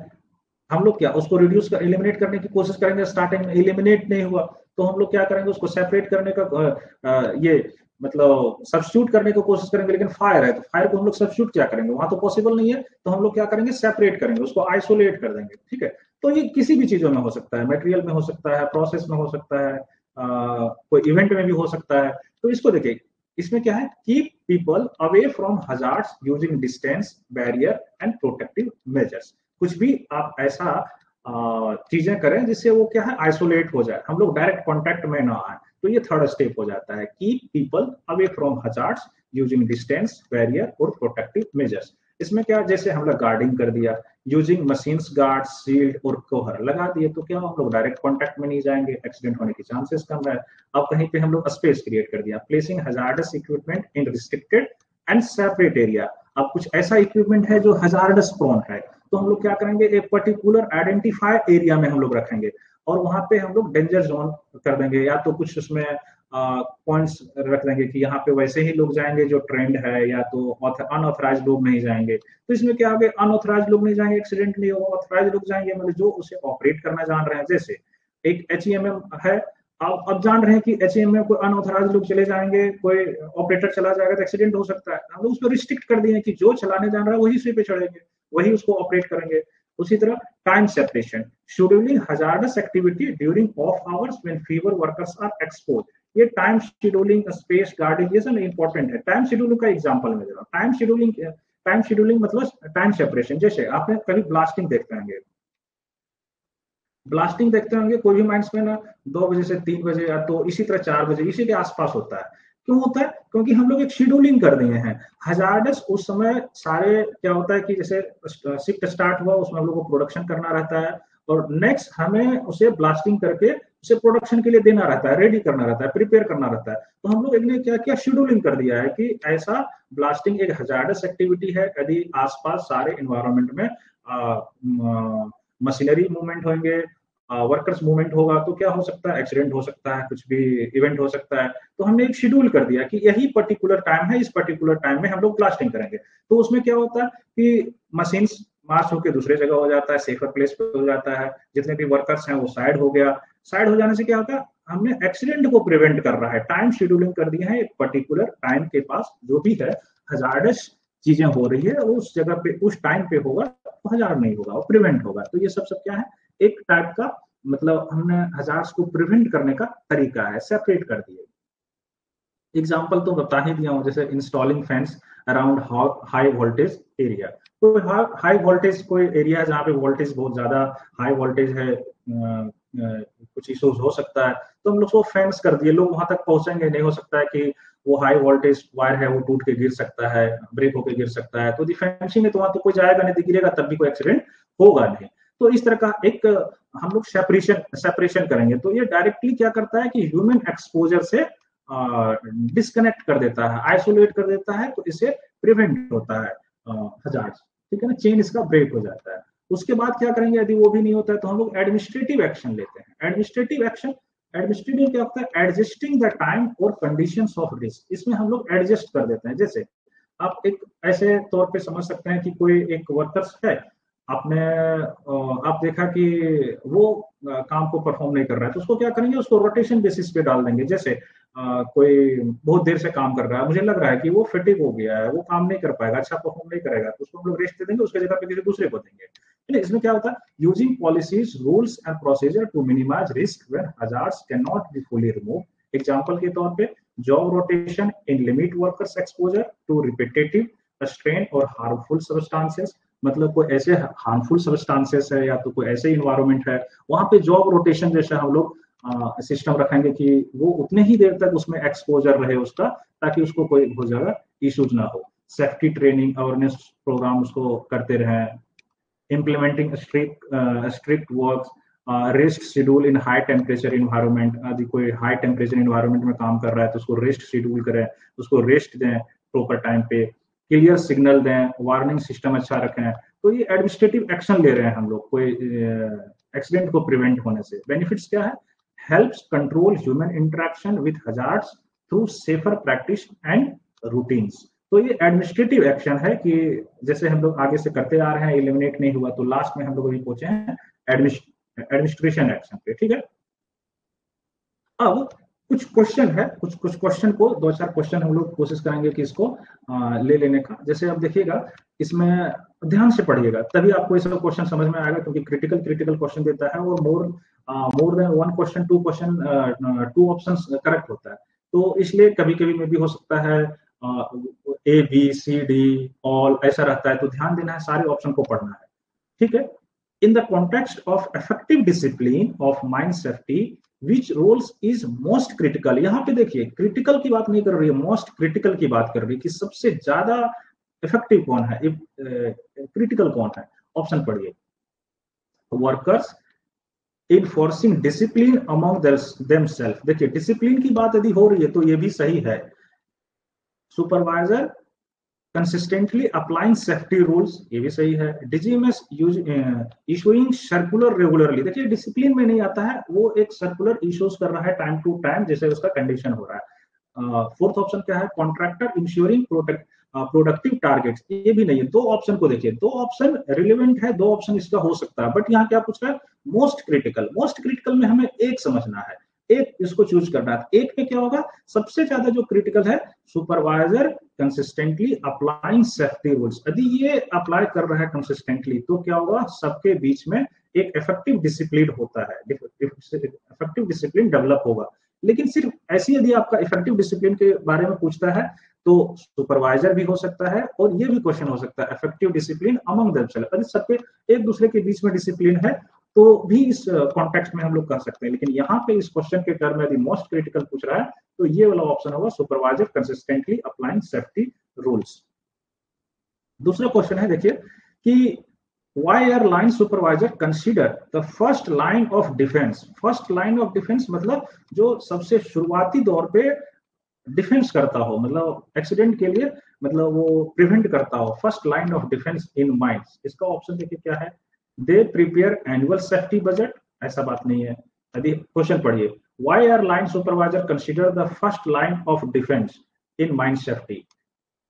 हम लोग क्या उसको रिड्यूस कर, एलिमिनेट करने की कोशिश करेंगे, स्टार्टिंग में एलिमिनेट नहीं हुआ तो हम लोग क्या करेंगे, उसको सेपरेट करने का ये मतलब सब्स्टिट्यूट करने की कोशिश करेंगे। लेकिन फायर है तो फायर को हम लोग सब्स्टिट्यूट क्या करेंगे, वहां तो पॉसिबल नहीं है, तो हम लोग क्या करेंगे, सेपरेट करेंगे, उसको आइसोलेट कर देंगे। ठीक है, तो ये किसी भी चीजों में हो सकता है, मटेरियल में हो सकता है, प्रोसेस में हो सकता है, कोई इवेंट में भी हो सकता है। तो इसको देखिए, इसमें क्या है, keep people away from hazards using distance, barrier and protective measures. कुछ भी आप ऐसा चीजें करें जिससे वो क्या है, आइसोलेट हो जाए, हम लोग डायरेक्ट कॉन्टेक्ट में ना आए। तो ये थर्ड स्टेप हो जाता है, keep people away from hazards using distance, barrier और प्रोटेक्टिव मेजर्स। इसमें क्या, जैसे हम लोग गार्डिंग कर दिया, यूजिंग मशीन्स, गार्ड, शील्ड और कोहर लगा दिए, तो क्या हम लोग डायरेक्ट कॉन्टेक्ट में नहीं जाएंगे, एक्सीडेंट होने की चांसेस कम है। अब कहीं पे हम लोग स्पेस क्रिएट कर दिया, placing hazardous equipment in restricted and separate area. अब कुछ ऐसा इक्विपमेंट है जो हजार्डस प्रोन है, तो हम लोग क्या करेंगे, एक पर्टिकुलर आइडेंटिफाई एरिया में हम लोग रखेंगे, और वहां पे हम लोग डेंजर जोन कर देंगे, या तो कुछ उसमें पॉइंट्स रख देंगे कि यहाँ पे वैसे ही लोग जाएंगे जो ट्रेंड है, या तो अनऑथराइज लोग नहीं जाएंगे। तो इसमें क्या आगे, अनऑथराइज लोग नहीं जाएंगे, एक्सीडेंट नहीं होगा, ऑथराइज लोग जाएंगे, मतलब जो उसे ऑपरेट करना जान रहे हैं। जैसे एक HEMM है, अब जान रहे हैं कि HEMM में कोई अनऑथराइज लोग चले जाएंगे, कोई ऑपरेटर चला जाएगा तो एक्सीडेंट हो सकता है, हम लोग उसको रिस्ट्रिक्ट कर दिए कि जो चलाने जान रहा है वही उसी पे चढ़ेंगे, वही उसको ऑपरेट करेंगे। उसी तरह time separation, scheduling hazardous activity during off hours when fewer workers are expose. ये टाइम शेड्यूलिंग, स्पेस गार्डिंग, ये सब इंपॉर्टेंट है। टाइम शेड्यूलिंग का एग्जांपल मैं दे रहा हूँ। टाइम शेड्यूलिंग मतलब टाइम सेपरेशन। जैसे आपने कभी ब्लास्टिंग देखते होंगे, ब्लास्टिंग देखते होंगे कोई भी माइंस में ना, 2 बजे से 3 बजे, या तो इसी तरह 4 बजे, इसी के आसपास होता है। क्यों होता है, क्योंकि हम लोग एक शेड्यूलिंग कर दिए हैं। हजार्डस उस समय सारे क्या होता है कि जैसे शिफ्ट स्टार्ट हुआ, उसमें हम लोग को प्रोडक्शन करना रहता है, और नेक्स्ट हमें उसे ब्लास्टिंग करके उसे प्रोडक्शन के लिए देना रहता है, रेडी करना रहता है, प्रिपेयर करना रहता है। तो हम लोग एक ने क्या किया, शेड्यूलिंग कर दिया है कि ऐसा ब्लास्टिंग एक हजार्डस एक्टिविटी है, यदि आसपास सारे इन्वायरमेंट में मशीनरी मूवमेंट होंगे, वर्कर्स मूवमेंट होगा, तो क्या हो सकता है, एक्सीडेंट हो सकता है, कुछ भी इवेंट हो सकता है। तो हमने एक शेड्यूल कर दिया कि यही पर्टिकुलर टाइम है, इस पर्टिकुलर टाइम में हम लोग ब्लास्टिंग करेंगे। तो उसमें क्या होता है कि मशीन्स मार्च होकर दूसरे जगह हो जाता है, सेफर प्लेस पे हो जाता है, जितने भी वर्कर्स हैं वो साइड हो गया। साइड हो जाने से क्या होता है, हमने एक्सीडेंट को प्रिवेंट कर रहा है, टाइम शेड्यूलिंग कर दिया है, एक पर्टिकुलर टाइम के पास जो भी है हजार्डस चीजें हो रही है, उस जगह पे उस टाइम पे होगा, तो हजार्ड नहीं होगा, वो प्रिवेंट होगा। तो ये सब सब क्या है, एक टाइप का मतलब हमने हजार्ड्स को प्रिवेंट करने का तरीका है, सेपरेट कर दिए। एग्जाम्पल तो बता ही दिया हूँ, जैसे installing fans around high voltage area. तो हाई वोल्टेज कोई एरिया है जहाँ पे वोल्टेज बहुत ज्यादा हाई वोल्टेज है, कुछ इश्यूज हो सकता है, तो हम लोग उसको फैंस कर दिए, लोग वहां तक पहुंचेंगे नहीं, हो सकता है कि वो हाई वोल्टेज वायर है वो टूट के गिर सकता है, ब्रेक होकर गिर सकता है, तो डिफेंसिंग है तो वहां तो कोई जाएगा नहीं, गिरेगा तब भी कोई एक्सीडेंट होगा नहीं। तो इस तरह का एक हम लोग सेपरेशन करेंगे, तो ये डायरेक्टली क्या करता है कि ह्यूमन एक्सपोजर से डिस्कनेक्ट कर देता है, आइसोलेट कर देता है, तो इससे प्रिवेंट होता है हजार्ड। ठीक है ना, चेन इसका ब्रेक हो जाता है। उसके बाद क्या करेंगे, यदि वो भी नहीं होता है तो हम लोग एडमिनिस्ट्रेटिव एक्शन लेते हैं। एडमिनिस्ट्रेटिव क्या होता है, एडजस्टिंग द टाइम और कंडीशंस ऑफ रिस्क। इसमें हम लोग एडजस्ट कर देते हैं। जैसे आप एक ऐसे तौर पे समझ सकते हैं कि कोई एक वर्कर्स है, आपने आप देखा कि वो काम को परफॉर्म नहीं कर रहा है, तो उसको क्या करेंगे, उसको रोटेशन बेसिस पे डाल देंगे। जैसे कोई बहुत देर से काम कर रहा है, मुझे लग रहा है कि वो फिटिक हो गया है, वो काम नहीं कर पाएगा, अच्छा परफॉर्म नहीं करेगा, तो उसको हम लोग रेस्ट दे देंगे, उसके जगह पे किसी दूसरे को देंगे। इसमें क्या होता है, using policies rules and procedure to minimise risk when hazards can not be fully remove. Example के तौर पे job rotation in limit workers exposure to repetitive strain और हार्मफुल सब्सटेंसेस। मतलब कोई ऐसे हार्मफुल सब्सटेंसेस है या तो कोई ऐसे इन्वायरमेंट है, वहां पे जॉब रोटेशन जैसे हम लोग सिस्टम रखेंगे कि वो उतने ही देर तक उसमें एक्सपोजर रहे उसका, ताकि उसको कोई बहुत ज्यादा इश्यूज ना हो। सेफ्टी ट्रेनिंग अवेयरनेस प्रोग्राम उसको करते रहे। implementing strict works rest schedule in high temperature environment. यदि कोई हाई टेम्परेचर इन्वायरमेंट में काम कर रहा है तो उसको रेस्ट शेड्यूल करें, उसको रेस्ट दें प्रॉपर टाइम पे, क्लियर सिग्नल दें, वार्निंग सिस्टम अच्छा रखें। तो ये एडमिनिस्ट्रेटिव एक्शन ले रहे हैं हम लोग कोई एक्सीडेंट को प्रिवेंट होने से। बेनिफिट्स क्या है, helps control human interaction with hazards through safer practice and routines. तो ये एडमिनिस्ट्रेटिव एक्शन है कि जैसे हम लोग आगे से करते आ रहे हैं, एलिमिनेट नहीं हुआ, तो लास्ट में हम लोग अभी पहुंचे हैं एडमिनिस्ट्रेशन एक्शन पे। ठीक है, अब कुछ क्वेश्चन है, कुछ क्वेश्चन को, दो चार क्वेश्चन हम लोग कोशिश करेंगे कि इसको ले लेने का। जैसे अब देखिएगा, इसमें ध्यान से पढ़िएगा तभी आपको ये सब क्वेश्चन समझ में आएगा, क्योंकि क्रिटिकल क्वेश्चन देता है और more than one question, two options correct होता है। तो इसलिए कभी कभी में भी हो सकता है A B C D all ऐसा रहता है, तो ध्यान देना है, सारे ऑप्शन को पढ़ना है। ठीक है, in the context of effective discipline of mind safety which roles is most critical. यहाँ पे देखिए क्रिटिकल की बात नहीं कर रही है, मोस्ट क्रिटिकल की बात कर रही है कि सबसे ज्यादा इफेक्टिव कौन है, क्रिटिकल कौन है। ऑप्शन पढ़िए, वर्कर्स इनफोर्सिंग डिसिप्लिन अमंग देमसेल्फ। देखिए डिसिप्लिन की बात यदि हो रही है तो ये भी सही है। Supervisor consistently applying safety rules, ये भी सही है। डीजीएमएस इशूइंग सर्कुलर रेगुलरली, देखिए डिसिप्लिन में नहीं आता है, वो एक सर्कुलर इश्यूज कर रहा है टाइम टू टाइम जैसे उसका कंडीशन हो रहा है। फोर्थ ऑप्शन क्या है, कॉन्ट्रैक्टर इंश्योरिंग प्रोडक्टिव टारगेट्स, ये भी नहीं है। दो ऑप्शन को देखिए, दो ऑप्शन रिलेवेंट है, दो ऑप्शन इसका हो सकता है, बट यहाँ क्या पूछ रहा है, मोस्ट क्रिटिकल। मोस्ट क्रिटिकल में हमें एक समझना है, एक इसको चूज करना है। एक में क्या होगा, सबसे ज्यादा जो क्रिटिकल है, supervisor consistently applying safety rules. यदि ये अप्लाई कर रहा है कंसिस्टेंटली तो क्या होगा, सबके बीच में एक इफेक्टिव डिसिप्लिन होता है, इफेक्टिव डिसिप्लिन डेवलप होगा। लेकिन सिर्फ ऐसी यदि आपका इफेक्टिव डिसिप्लिन के बारे में पूछता है तो सुपरवाइजर भी हो सकता है और ये भी क्वेश्चन हो सकता है, इफेक्टिव डिसिप्लिन अमंग देमसेल्फ, यदि सबके एक दूसरे के बीच में डिसिप्लिन है तो भी इस कॉन्टेक्स्ट में हम लोग कर सकते हैं। लेकिन यहाँ पे इस क्वेश्चन के टर्म में यदि मोस्ट क्रिटिकल पूछ रहा है तो ये वाला ऑप्शन होगा, supervisor consistently applying safety rules. दूसरा क्वेश्चन है देखिए कि why are line supervisor consider the first line of defence. First line of defence मतलब जो सबसे शुरुआती दौर पे डिफेंस करता हो, मतलब एक्सीडेंट के लिए, मतलब वो प्रिवेंट करता हो, first line of defence in mines. इसका ऑप्शन देखिए क्या है, they prepare annual safety budget, ऐसा बात नहीं है। यदि क्वेश्चन पढ़िए, why are line supervisor consider the first line of defence in mind safety,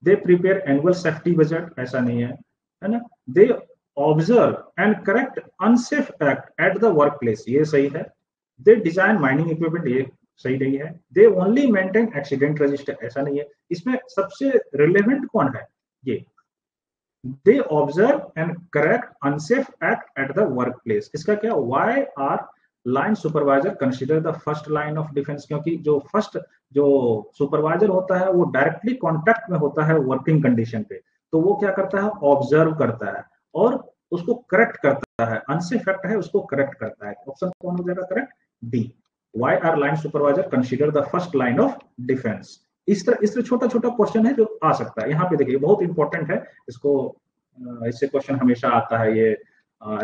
they prepare annual safety budget, ऐसा नहीं है ना। They observe and correct unsafe act at the workplace, ये सही है। दे डिजाइन माइनिंग इक्विपमेंट, ये सही नहीं है। They only maintain accident register, ऐसा नहीं है। इसमें सबसे रिलेवेंट कौन है, ये they observe and correct unsafe act at the workplace। इसका क्या, why are line supervisor consider the first line of defense, क्योंकि जो फर्स्ट जो सुपरवाइजर होता है वो डायरेक्टली कॉन्टेक्ट में होता है वर्किंग कंडीशन पे, तो वो क्या करता है, ऑब्जर्व करता है और उसको करेक्ट करता है, अनसेफ एक्ट है उसको करेक्ट करता है। ऑप्शन कौन हो जाएगा correct, D. why are line supervisor consider the first line of defense। इस तरह छोटा छोटा क्वेश्चन है जो आ सकता है। यहाँ पे देखिए बहुत इंपॉर्टेंट है, इसको इससे क्वेश्चन हमेशा आता है ये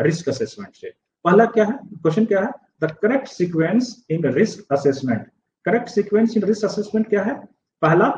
रिस्क असेसमेंट से। पहला क्या है, क्वेश्चन क्या है, the correct sequence in risk assessment. Correct sequence in risk assessment क्या है, पहला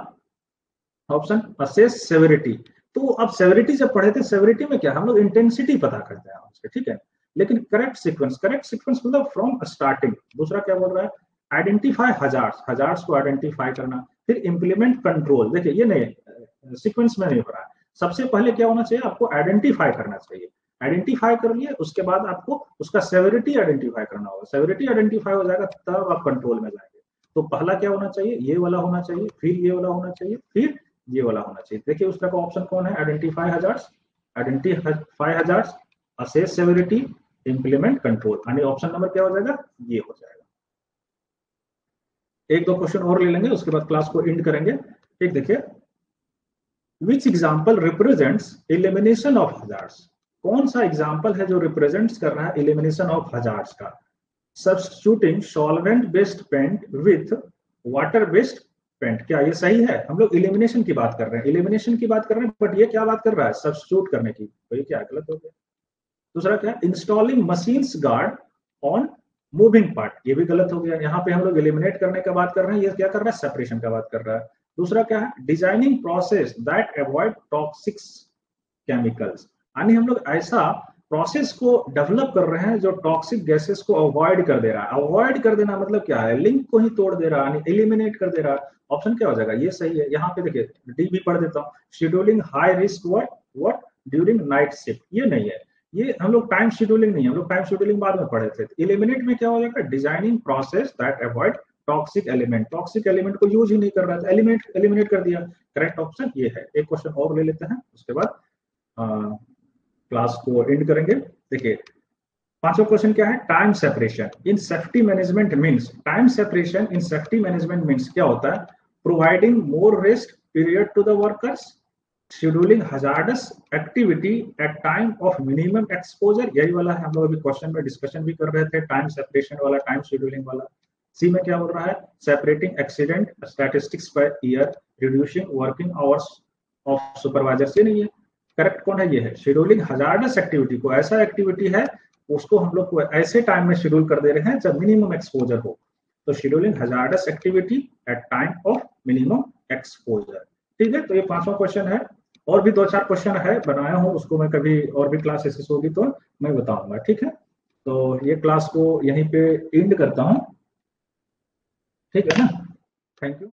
ऑप्शन असेस सेवेरिटी। तो अब सेवेरिटी जब पढ़े थे, सेवेरिटी में क्या हम लोग इंटेंसिटी पता करते हैं उसके, ठीक है। लेकिन करेक्ट सीक्वेंस मतलब फ्रॉम स्टार्टिंग। दूसरा क्या बोल रहा है, आइडेंटिफाई हजार्ड्स को आइडेंटिफाई करना, फिर इंप्लीमेंट कंट्रोल। देखिए ये नहीं सीक्वेंस में नहीं हो रहा है, सबसे पहले क्या होना चाहिए, आपको आइडेंटिफाई करना चाहिए। आइडेंटिफाई कर लिए, उसके बाद आपको उसका सेवेरिटी आइडेंटिफाई करना होगा, सेवेरिटी आइडेंटिफाई हो जाएगा तब आप कंट्रोल में जाएंगे। तो पहला क्या होना चाहिए, ये वाला होना चाहिए, फिर ये वाला होना चाहिए, फिर ये वाला होना चाहिए। देखिए उस तरह का ऑप्शन कौन है, identify hazards, assess severity, implement control, यानी ऑप्शन नंबर क्या हो जाएगा, ये हो जाएगा। एक दो क्वेश्चन और ले लेंगे, उसके बाद क्लास को एंड करेंगे। एक देखिए, which example represents elimination of hazards, कौन सा एग्जाम्पल है जो रिप्रेजेंट्स कर रहा है एलिमिनेशन ऑफ हजार्ड्स का। Substituting solvent based paint with water based paint, क्या ये सही है? हम लोग एलिमिनेशन की बात कर रहे हैं, एलिमिनेशन की बात कर रहे हैं, बट ये क्या बात कर रहा है, सब्स्टिट्यूट करने की, तो ये क्या गलत हो गया। दूसरा क्या, installing machines guard on moving part, ये भी गलत हो गया। यहाँ पे हम लोग एलिमिनेट करने का बात कर रहे हैं, ये क्या कर रहा है, सेपरेशन का बात कर रहा है। दूसरा क्या है, designing process that avoid toxic chemicals, यानी हम लोग ऐसा प्रोसेस को डेवलप कर रहे हैं जो टॉक्सिक गैसेस को अवॉइड कर दे रहा है। अवॉइड कर देना मतलब क्या है, लिंक को ही तोड़ दे रहा है, यानी एलिमिनेट कर दे रहा है। ऑप्शन क्या हो जाएगा, ये सही है। यहाँ पे देखिए डी भी पढ़ देता हूँ, scheduling high risk what during night shift, ये नहीं है, ये हम लोग टाइम शेड्यूलिंग नहीं है, हम लोग टाइम शेड्यूलिंग बाद में पढ़े थे। एलिमिनेट में क्या हो जाएगा, designing process that avoid toxic element, toxic element को यूज ही नहीं कर रहा था, एलिमिनेट कर दिया। करेक्ट ऑप्शन ये है। एक क्वेश्चन और ले लेते हैं, उसके बाद क्लास को एंड करेंगे। देखिए पांचवा क्वेश्चन क्या है, time separation in safety management means, time separation in safety management means क्या होता है, providing more rest period to the workers, scheduling hazardous activity at time of minimum exposure, यही वाला है, हम लोग अभी क्वेश्चन में डिस्कशन भी कर रहे थे, टाइम सेपरेशन वाला, टाइम शेड्यूलिंग वाला। सी में क्या बोल रहा है, separating accident statistics per year, reducing working hours of supervisor, से नहीं है। करेक्ट कौन है, ये है, शेड्यूलिंग हजार्डस एक्टिविटी को, ऐसा एक्टिविटी है उसको हम लोग को ऐसे टाइम में शेड्यूल कर दे रहे हैं जब मिनिमम एक्सपोजर हो, तो scheduling hazardous activity at time of minimum exposure. ठीक है, तो ये पांचवा क्वेश्चन है। और भी दो चार क्वेश्चन है बनाया हूं, उसको मैं कभी और भी क्लास ऐसी होगी तो मैं बताऊंगा। ठीक है, तो ये क्लास को यहीं पे एंड करता हूं, ठीक है ना, थैंक यू।